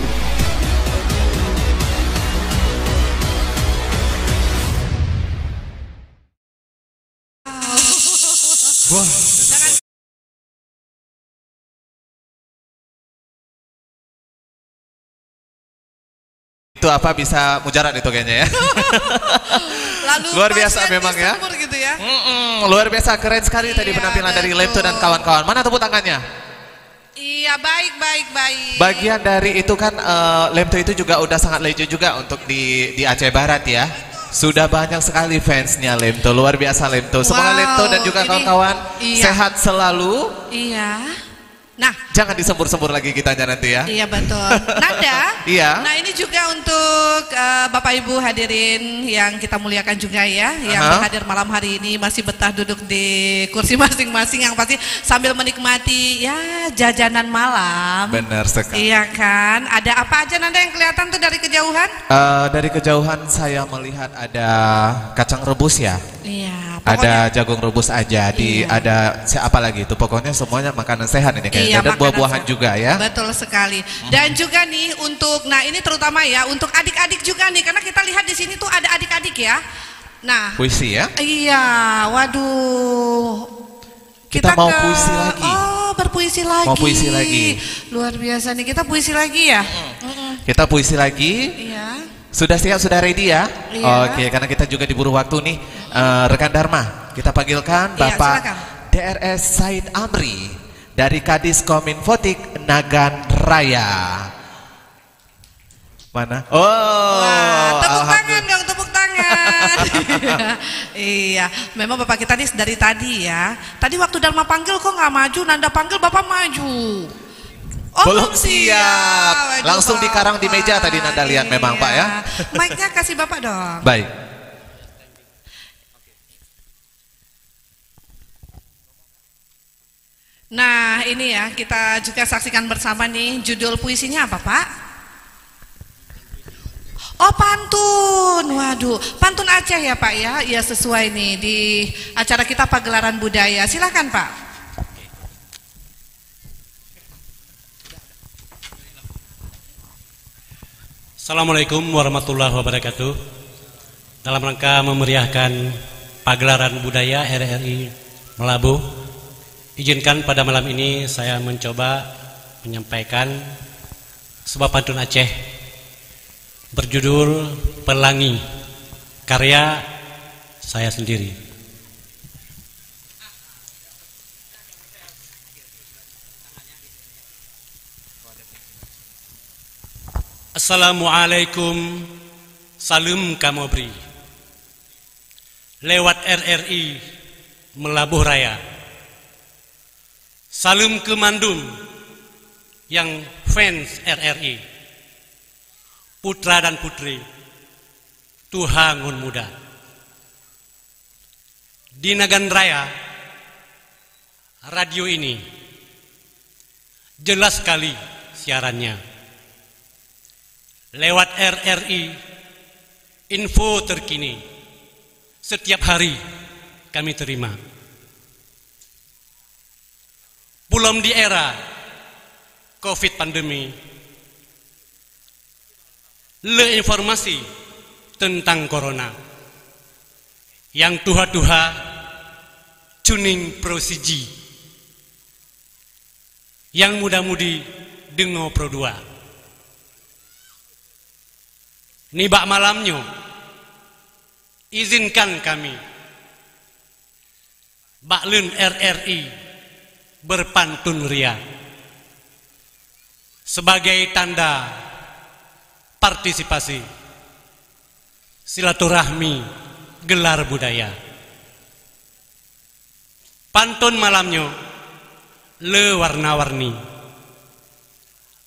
itu apa bisa mujarab itu kayaknya ya. Lalu luar biasa memang ya. Gitu ya. Luar biasa, keren sekali tadi penampilan dari Lemto dan kawan-kawan. Mana tepuk tangannya? Iya, baik. Bagian dari itu kan Lemto itu juga udah sangat legend juga untuk di Aceh Barat ya. Sudah banyak sekali fansnya Lemto, luar biasa Lemto. Semoga Lemto dan juga kawan-kawan sehat selalu. Iya. Nah, jangan disembur-sembur lagi kitanya nanti ya. Iya betul. Nanda. Iya. Nah ini juga untuk Bapak Ibu hadirin yang kita muliakan juga ya, yang hadir malam hari ini masih betah duduk di kursi masing-masing, yang pasti sambil menikmati ya jajanan malam. Benar sekali. Iya kan. Ada apa aja Nanda yang kelihatan tuh dari kejauhan? Dari kejauhan saya melihat ada kacang rebus ya. Iya. Ada jagung rebus aja, ada apa lagi itu, pokoknya semuanya makanan sehat ini kayaknya, dan buah-buahan juga ya. Betul sekali. Dan juga nih untuk, nah ini terutama ya untuk adik-adik juga nih, karena kita lihat di sini tuh ada adik-adik ya. Nah, puisi ya? Iya, waduh. Kita mau puisi lagi. Oh, berpuisi lagi. Mau puisi lagi. Luar biasa nih, kita puisi lagi ya. Kita puisi lagi. Iya. Sudah siap, sudah ready ya? Iya. Oke, karena kita juga diburu waktu nih. Rekan Dharma, kita panggilkan Bapak DRS Said Amri dari Kadis Kominfotik Nagan Raya. Mana? Oh, tepuk tangan dong, tepuk tangan. Iya, memang Bapak kita nih dari tadi ya. Tadi waktu Dharma panggil kok nggak maju, Nanda panggil Bapak maju. Oh, belum siap. Waduh, langsung dikarang di meja tadi Nanda lihat memang Pak ya. Mic-nya kasih Bapak dong. Baik. Nah ini ya, kita juga saksikan bersama nih, judul puisinya apa Pak? Oh pantun, waduh, pantun Aceh ya Pak ya, ya sesuai nih di acara kita Pagelaran Budaya, silakan Pak. Assalamualaikum warahmatullahi wabarakatuh. Dalam rangka memeriahkan Pagelaran Budaya RRI Melabuh, izinkan pada malam ini saya mencoba menyampaikan sebuah pantun Aceh berjudul Pelangi, karya saya sendiri. Assalamualaikum, salam kamobri. Lewat RRI Melabuh Raya, salam ke Mandum yang fans RRI, putra dan putri Tuhangun muda. Di Nagan Raya, radio ini jelas sekali siarannya. Lewat RRI, info terkini setiap hari kami terima. Belum di era COVID pandemi, le informasi tentang corona yang tuha-tuha cuning prosiji, yang muda-mudi dengo pro dua. Nibak malamnya, izinkan kami Baklun RRI berpantun ria sebagai tanda partisipasi silaturahmi gelar budaya. Pantun malamnya le warna-warni,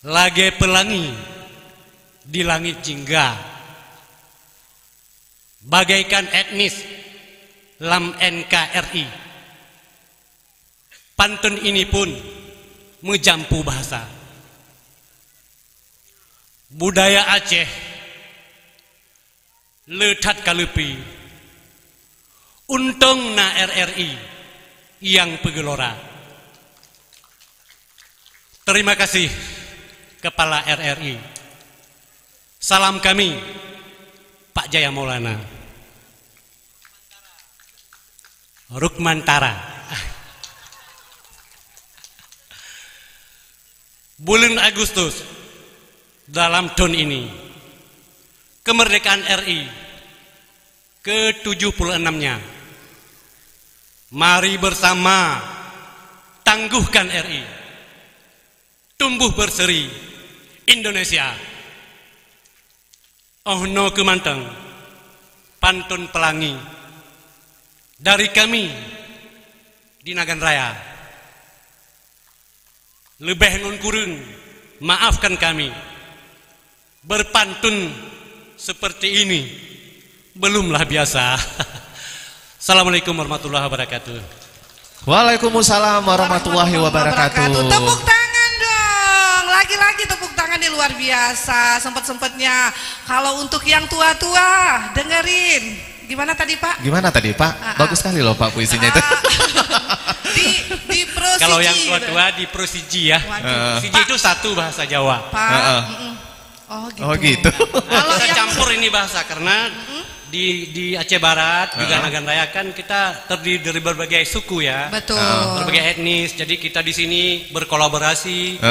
lage pelangi di langit jingga, bagaikan etnis lam NKRI. Pantun ini pun menjampu bahasa budaya Aceh letat kalepi, untung na RRI yang pegelora. Terima kasih Kepala RRI. Salam kami Pak Jaya Maulana Rukmantara. Bulan Agustus dalam tahun ini kemerdekaan RI ke-76-nya. Mari bersama tangguhkan RI, tumbuh berseri Indonesia. Oh no kemanteng, pantun pelangi dari kami di Nagan Raya. Lebih nun kurun, maafkan kami. Berpantun seperti ini belumlah biasa. Assalamualaikum warahmatullahi wabarakatuh. Waalaikumsalam warahmatullahi wabarakatuh. Tepuk tangan dong. Lagi-lagi tepuk tangan di luar biasa. Sempet-sempetnya. Kalau untuk yang tua-tua, dengerin. Gimana tadi Pak? Gimana tadi Pak? Bagus sekali loh Pak puisinya itu. Di prosiji. Kalau yang tua-tua di prosiji ya. Prosiji itu satu bahasa Jawa. Pak. Oh gitu. Kalau kita campur ini bahasa karena di Aceh Barat juga Nagan Raya kan kita terdiri dari berbagai suku ya. Betul. Berbagai etnis. Jadi kita di sini berkolaborasi,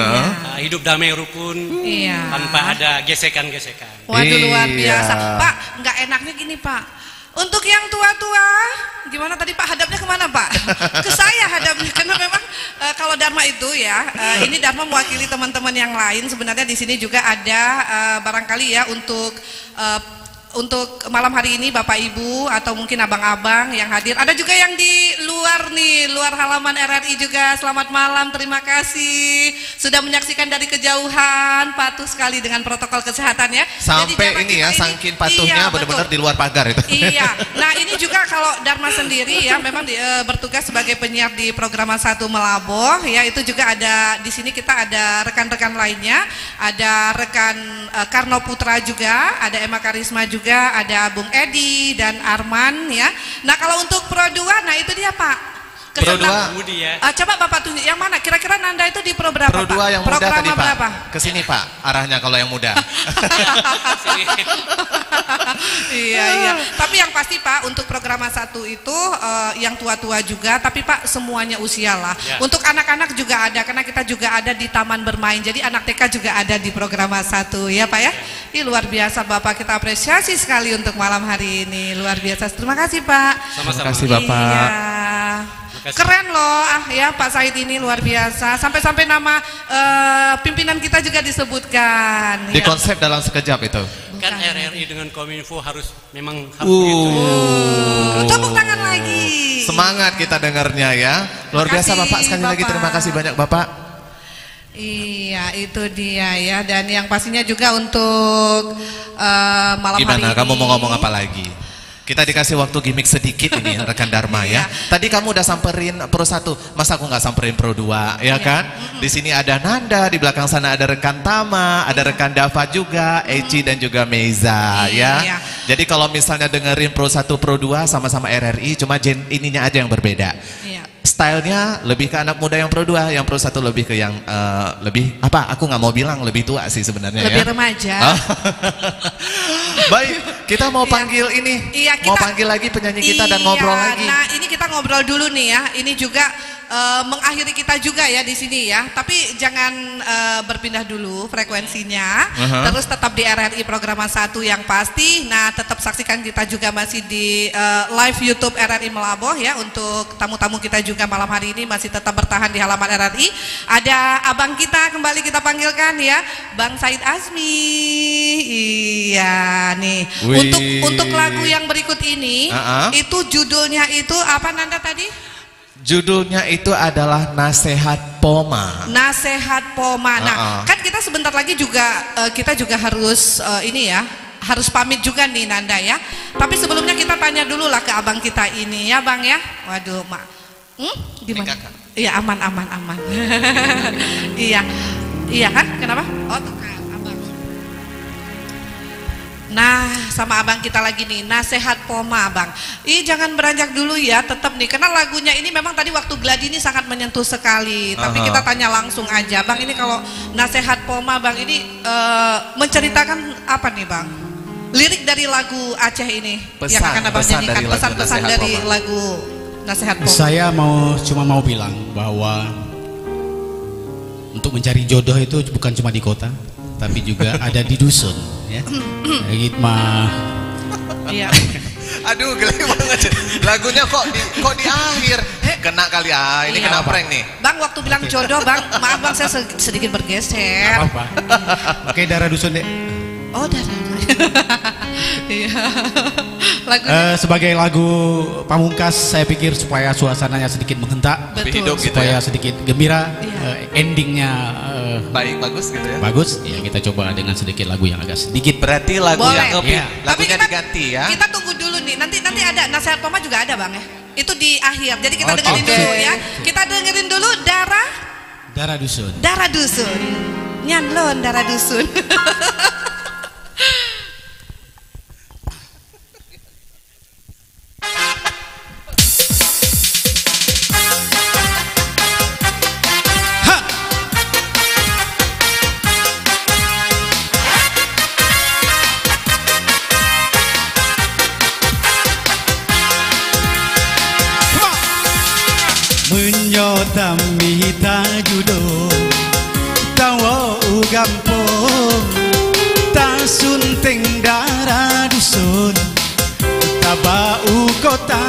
hidup damai rukun, tanpa ada gesekan-gesekan. Waduh luar biasa. Pak, nggak enaknya gini Pak. Untuk yang tua-tua, gimana tadi Pak hadapnya kemana Pak? Ke saya hadapnya karena memang kalau Dharma itu ya, ini Dharma mewakili teman-teman yang lain. Sebenarnya di sini juga ada barangkali ya untuk malam hari ini Bapak Ibu atau mungkin abang-abang yang hadir. Ada juga yang di luar nih, luar halaman RRI juga. Selamat malam, terima kasih sudah menyaksikan dari kejauhan. Patuh sekali dengan protokol kesehatan ya. Sampai jadi, ini ya, saking patuhnya benar-benar di luar pagar itu. Iya. Nah ini juga kalau Dharma sendiri ya, memang bertugas sebagai penyiar di program 1 Melaboh ya. Itu juga ada di sini kita ada rekan-rekan lainnya. Ada rekan Karno Putra juga, ada Emma Karisma juga. Ada Bung Edi dan Arman ya. Nah kalau untuk Pro 2, nah itu dia Pak. Pro 2 coba Bapak tunjuk yang mana? Kira-kira Nanda itu di pro berapa Pro 2 Pak? yang muda tadi Pak. Berapa? Kesini Pak, arahnya kalau yang muda. Iya. Tapi yang pasti Pak untuk program 1 itu yang tua-tua juga. Tapi Pak semuanya usia lah. Ya. Untuk anak-anak juga ada karena kita juga ada di taman bermain. Jadi anak TK juga ada di program 1 ya Pak ya. Ini luar biasa Bapak, kita apresiasi sekali untuk malam hari ini. Luar biasa. Terima kasih Pak. Terima kasih Bapak. Iya. Keren loh ya Pak Said ini luar biasa. Sampai-sampai nama pimpinan kita juga disebutkan. Di konsep dalam sekejap itu. Kan RRI dengan Kominfo harus memang gitu. Tepuk tangan lagi. Semangat kita dengarnya ya. Luar biasa Bapak, sekali lagi terima kasih banyak Bapak. Iya itu dia ya. Dan yang pastinya juga untuk malam hari ini. Gimana kamu mau ngomong apa lagi? Kita dikasih waktu gimmick sedikit ini rekan Dharma ya. Tadi kamu udah samperin Pro 1, masa aku nggak samperin Pro 2 ya kan? Di sini ada Nanda, di belakang sana ada rekan Tama, ada rekan Dava juga, Eci dan juga Meiza ya. Jadi kalau misalnya dengerin Pro 1, Pro 2 sama-sama RRI, cuma ininya aja yang berbeda. Stylenya lebih ke anak muda yang Pro 2, yang Pro 1 lebih ke yang lebih apa? Aku nggak mau bilang lebih tua sih sebenarnya. Lebih remaja. Baik, kita mau panggil ini. Mau panggil lagi penyanyi kita dan ngobrol lagi. Nah, ini kita ngobrol dulu nih ya. Ini juga mengakhiri kita juga ya di sini ya. Tapi jangan berpindah dulu frekuensinya. Terus tetap di RRI program 1 yang pasti. Nah, tetap saksikan kita juga masih di live YouTube RRI Melaboh ya. Untuk tamu-tamu kita juga malam hari ini masih tetap bertahan di halaman RRI. Ada abang kita kembali kita panggilkan ya, Bang Said Azmi. Iya nih. Untuk lagu yang berikut ini itu judulnya itu apa Nanda tadi? Judulnya itu adalah Nasihat Poma. Nasihat Poma. Nah, kan kita sebentar lagi juga kita juga harus ini ya, harus pamit juga nih Nanda ya. Tapi sebelumnya kita tanya dulu lah ke abang kita ini ya Bang ya. Waduh Mak, gimana? Iya aman. Iya kan? Kenapa? Oh tuh kan abang. Nah sama abang kita lagi nih, Nasihat Poma Bang. Jangan beranjak dulu ya, tetap nih. Karena lagunya ini memang tadi waktu gladi ini sangat menyentuh sekali. Tapi kita tanya langsung aja Bang, ini kalau Nasihat Poma Bang ini menceritakan apa nih Bang? Lirik dari lagu Aceh ini yang akan abang nyanyikan, pesan-pesan dari lagu Nasihat Poma. Saya cuma mau bilang bahwa untuk mencari jodoh itu bukan cuma di kota, tapi juga ada di dusun ya. Hikmah. Iya. Aduh, geli banget. Lagunya kok di akhir. Kena kali ini Iya. kena prank nih. Bang, waktu bilang jodoh, Bang, maaf Bang, saya sedikit bergeser. Apa? Oke, darah dusun deh. Oh, darah. Iya. Sebagai lagu pamungkas, saya pikir supaya suasananya sedikit menghentak, Betul. Hidup gitu supaya ya. sedikit gembira, endingnya Baik, bagus gitu ya. bagus. Ya kita coba dengan sedikit lagu yang agak sedikit. Berarti lagu Boleh. yang ngebeat, Iya. lagunya diganti ya. Kita tunggu dulu nih. Nanti ada nasihat Poma juga ada, Bang ya. Itu di akhir. Jadi kita dengerin Oke. dulu ya. Kita dengerin dulu Darah dusun. Darah Dusun. Nyanlon Darah Dusun. Menyotami tajudo tawa ugampong tak sunting darah dusun tabau kota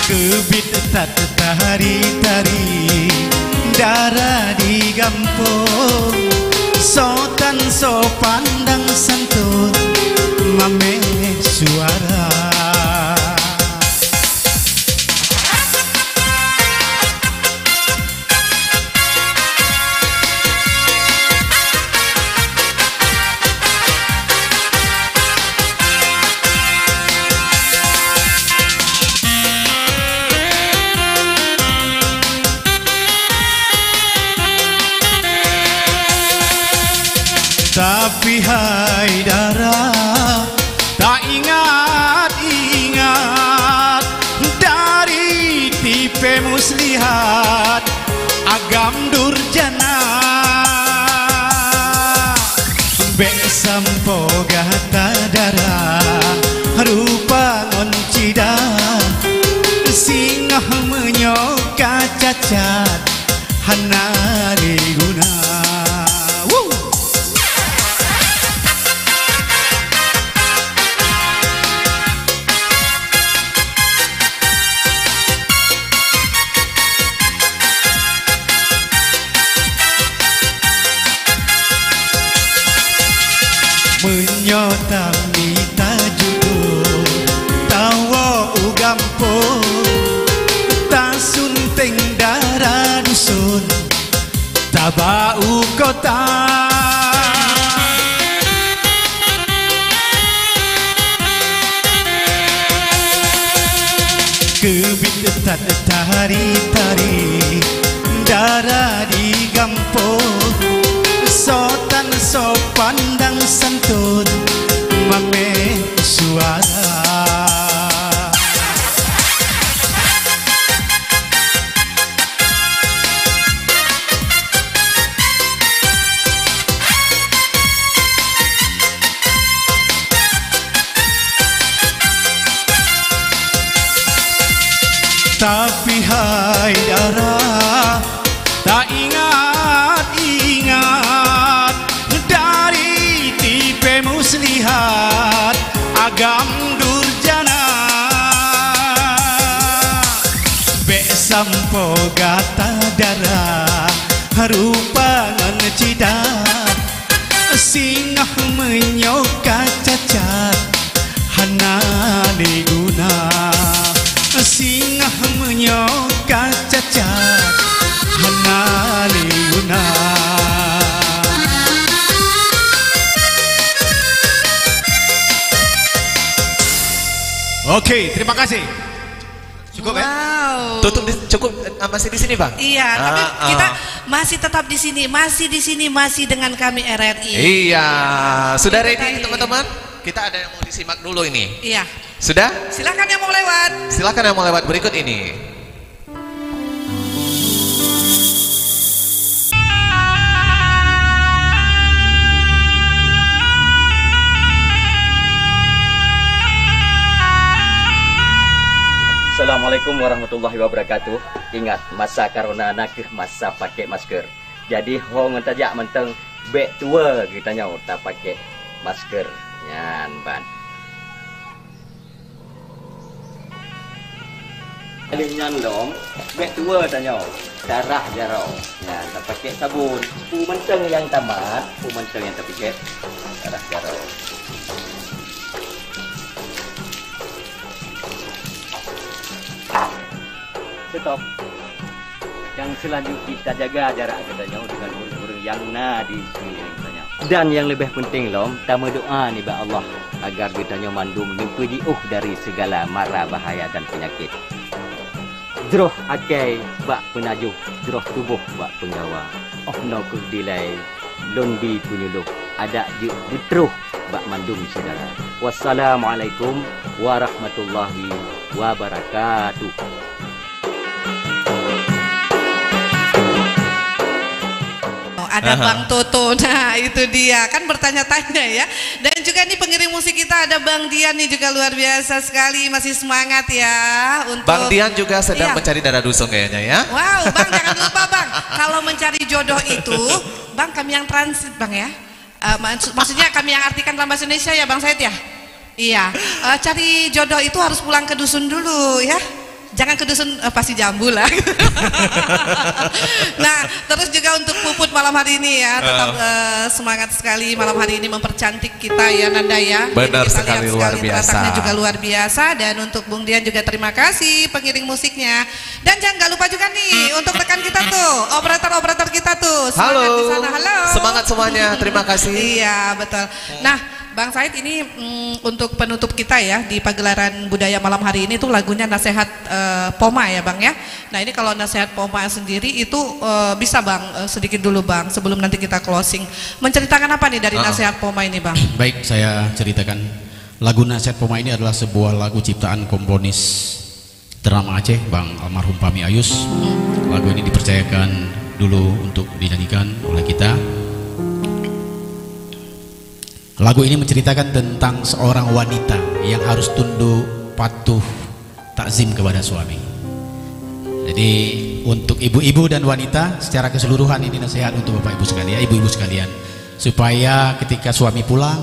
kebit tak tari-tari darah di gampong sotan so pandang santun mame suara tapi hai darah tak ingat-ingat dari tipe muslihat agam durjana be sampo gata darah rupa ngoncida singah menyoka cacat hanari guna. Menyotami tajudo tawa ugampo tak sunting darah dusun tabau kota kebit tak tari-tari darah di gampong sotan so pandang santun mame suara tapi hai darah tak ingat-ingat dari tipe muslihat agam durjana be sampo gata darah rupa ngecida singah menyoka cacat hanane guna singah menyoka cacat hanane guna. Oke, terima kasih. Cukup ya? Tutup cukup masih di sini, Bang? Iya, tapi kita masih tetap di sini, masih dengan kami RRI. Iya, sudah ready teman-teman? Kita ada yang mau disimak dulu ini. Iya. Sudah? Silakan yang mau lewat. Silakan yang mau lewat berikut ini. Assalamualaikum Assalamualaikum warahmatullahi wabarakatuh. Ingat, masa corona nak masa pakai masker. Jadi hong tajak menteng bek tua kita nyaw tak pakai masker. Nyan ban. Nyan dong, bek tua tanya, darah jarau. Ya, tak pakai sabun. Pu menteng yang tamat, pu menteng yang tak pakai darah jarau. Stop. Yang selanjutnya kita jaga jarak katanya dengan burung-burung yang di sini katanya. Dan yang lebih penting lom, tama doa ni ba Allah agar kitanya mandum nimpuji dari segala mara bahaya dan penyakit. Jroh akai bak penajuh, jroh tubuh bak penggawa. Oh no kudilai londi punyuluh ada je betruh bak mandum saudara. Wassalamualaikum warahmatullahi wabarakatuh. Ada Bang Toto, nah itu dia kan bertanya-tanya ya. Dan juga nih pengiring musik kita ada Bang Dian nih juga luar biasa sekali, masih semangat ya untuk. Bang Dian juga sedang mencari dana dusung kayaknya ya. Wow, Bang jangan lupa Bang, kalau mencari jodoh itu, Bang kami yang transit Bang ya. Maksudnya kami yang artikan dalam bahasa Indonesia ya Bang Said ya. Iya, cari jodoh itu harus pulang ke dusun dulu ya. Jangan ke dusun pasti jambu lah. Nah, terus juga untuk Puput malam hari ini ya, tetap semangat sekali malam hari ini mempercantik kita ya Nanda ya. Benar sekali, luar biasa. Juga luar biasa. Dan untuk Bung Dian juga terima kasih pengiring musiknya. Dan jangan lupa juga nih untuk rekan kita tuh, operator kita tuh. Semangat di sana. Halo. Semangat semuanya, terima kasih. Iya betul. Nah. Bang Said ini untuk penutup kita ya di pagelaran budaya malam hari ini tuh lagunya Nasihat Poma ya Bang ya. Nah ini kalau Nasihat Poma sendiri itu bisa Bang sedikit dulu Bang sebelum nanti kita closing. Menceritakan apa nih dari Nasihat Poma ini Bang? Baik, saya ceritakan. Lagu Nasihat Poma ini adalah sebuah lagu ciptaan komponis ternama Aceh Bang almarhum Fahmi Ayus. Lagu ini dipercayakan dulu untuk dinyanyikan oleh kita. Lagu ini menceritakan tentang seorang wanita yang harus tunduk, patuh, takzim kepada suami. Jadi untuk ibu-ibu dan wanita secara keseluruhan ini nasihat untuk bapak ibu sekalian, ibu-ibu sekalian, supaya ketika suami pulang,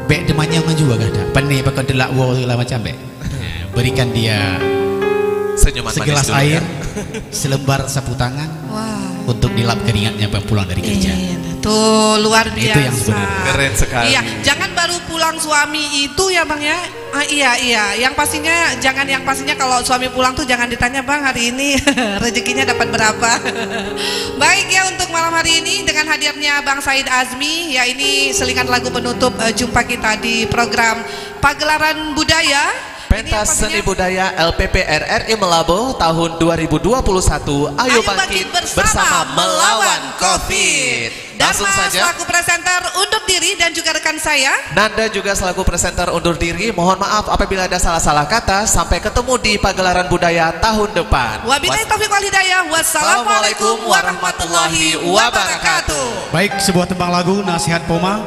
bek demanya juga gak ada. Pani pakai delak wo segala macam bek. Berikan dia segelas air, selembar sapu tangan, untuk dilap keringatnya pulang dari kerja. Tuh luar biasa. Itu yang sebenarnya. Keren sekali. Iya, jangan baru pulang suami itu ya Bang ya. Iya. Yang pastinya kalau suami pulang tuh jangan ditanya Bang hari ini rezekinya dapat berapa. Baik ya untuk malam hari ini dengan hadirnya Bang Said Azmi ya ini selingan lagu penutup jumpa kita di program Pagelaran Budaya. Pentas Seni Budaya LPP RRI Melabuh tahun 2021. Ayo bangkit bersama melawan COVID. Langsung saja. Selaku presenter undur diri dan juga rekan saya Nanda juga selaku presenter undur diri. Mohon maaf apabila ada salah-salah kata. Sampai ketemu di Pagelaran Budaya tahun depan. Wabillahi taufiq wal hidayah. Wassalamualaikum warahmatullahi wabarakatuh. Baik, sebuah tembang lagu Nasihat Poma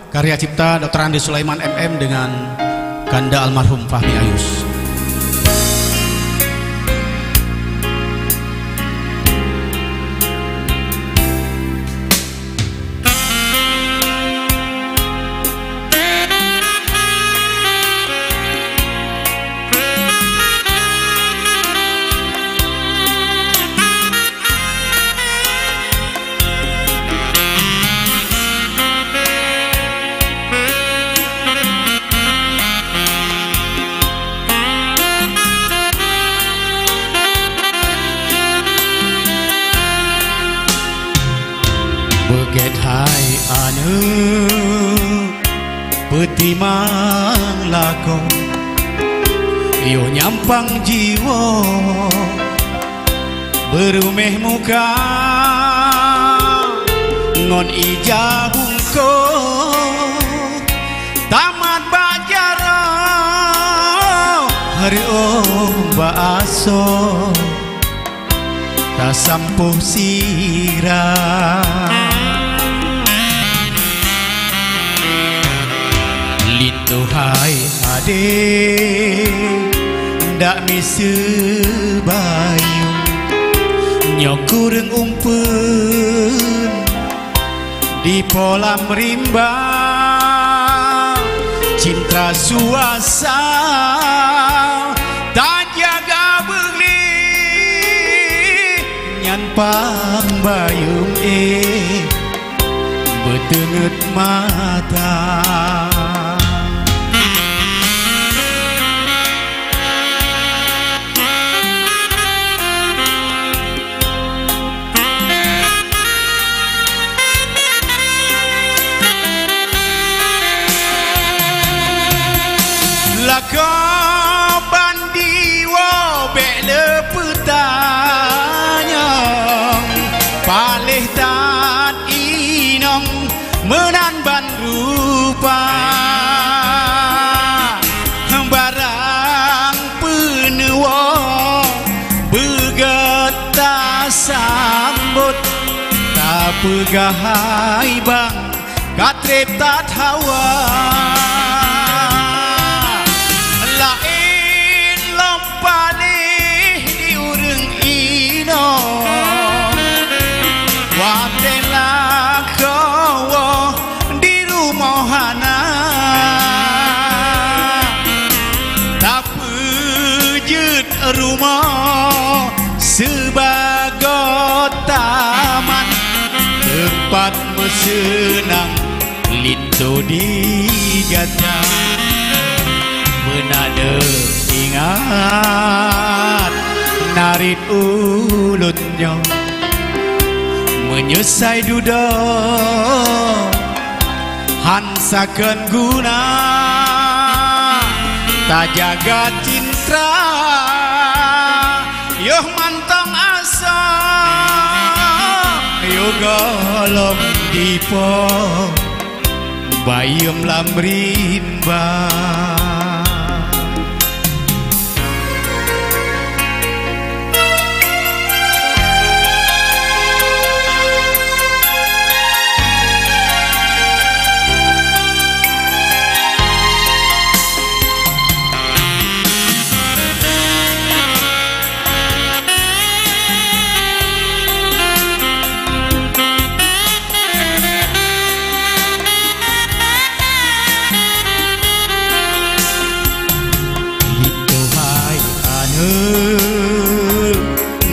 karya cipta Dr. Andi Sulaiman MM dengan Kanda almarhum Fahmi Ayus. Beget hai anu petimang lakon yo nyampang jiwa berumeh muka ngon ija hungko tamat bajara hari baaso tak sampuh sirah Tuhai ade ndak misa bayu nyokureng umpun di polam rimba cinta suasa tak jaga beli nyan pambayum betenget mata Laka bandi wo bele petanya palih tat inong menan ban rupa barang penewo begeta sambut tak pegahai bang katrep tat hawa rumah sebagai taman tempat bersenang lintu digata menada ingat narit ulutnya menyesai duda hansakan guna tak jaga cinta yoh mantong asa yoh golong dipo bayam lamrimba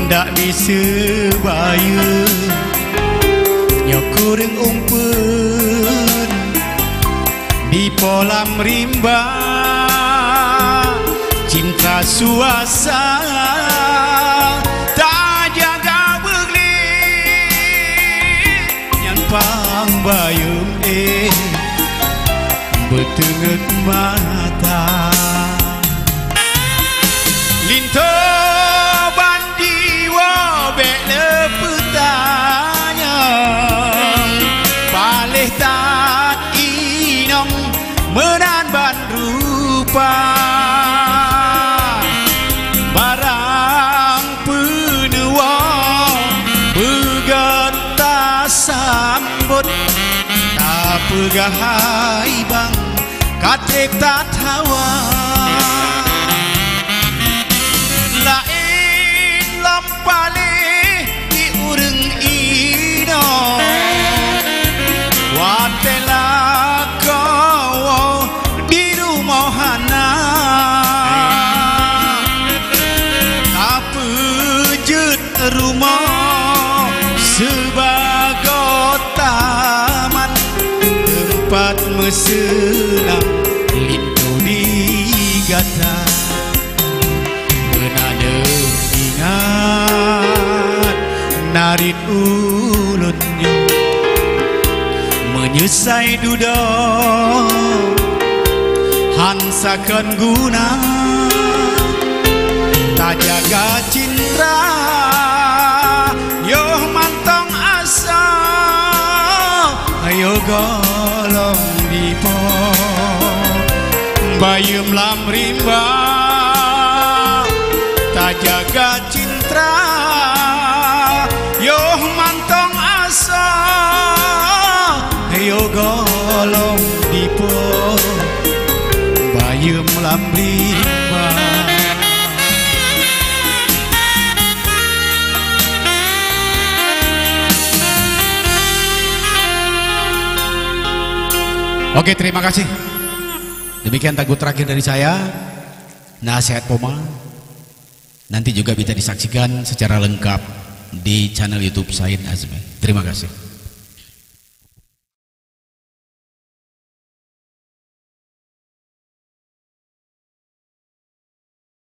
ndak bisa bayu nyokureng umpun di polam rimba cinta suasa tak jaga begli nyan pang bayu betenget mata linto bandi wo bele petanya palih tat inong menan ban rupa barang penewa begeta sambut tak pegahai bang katrep tat hawa palih di ureng ino watela kau di rumahana apa jet rumah sebagai taman tempat mesenang lintu digata menada ingat narit ulutnya menyesai duda hansakan guna tak jaga cinta yoh mantong asa ayo golong dipo bayum lam rimba tak jaga cinta yoh mantong asa ayo golong dipo bayum lam rimba Oke, terima kasih. Demikian lagu terakhir dari saya, Nasihat Poma. Nanti juga bisa disaksikan secara lengkap di channel YouTube Said Azmi. Terima kasih.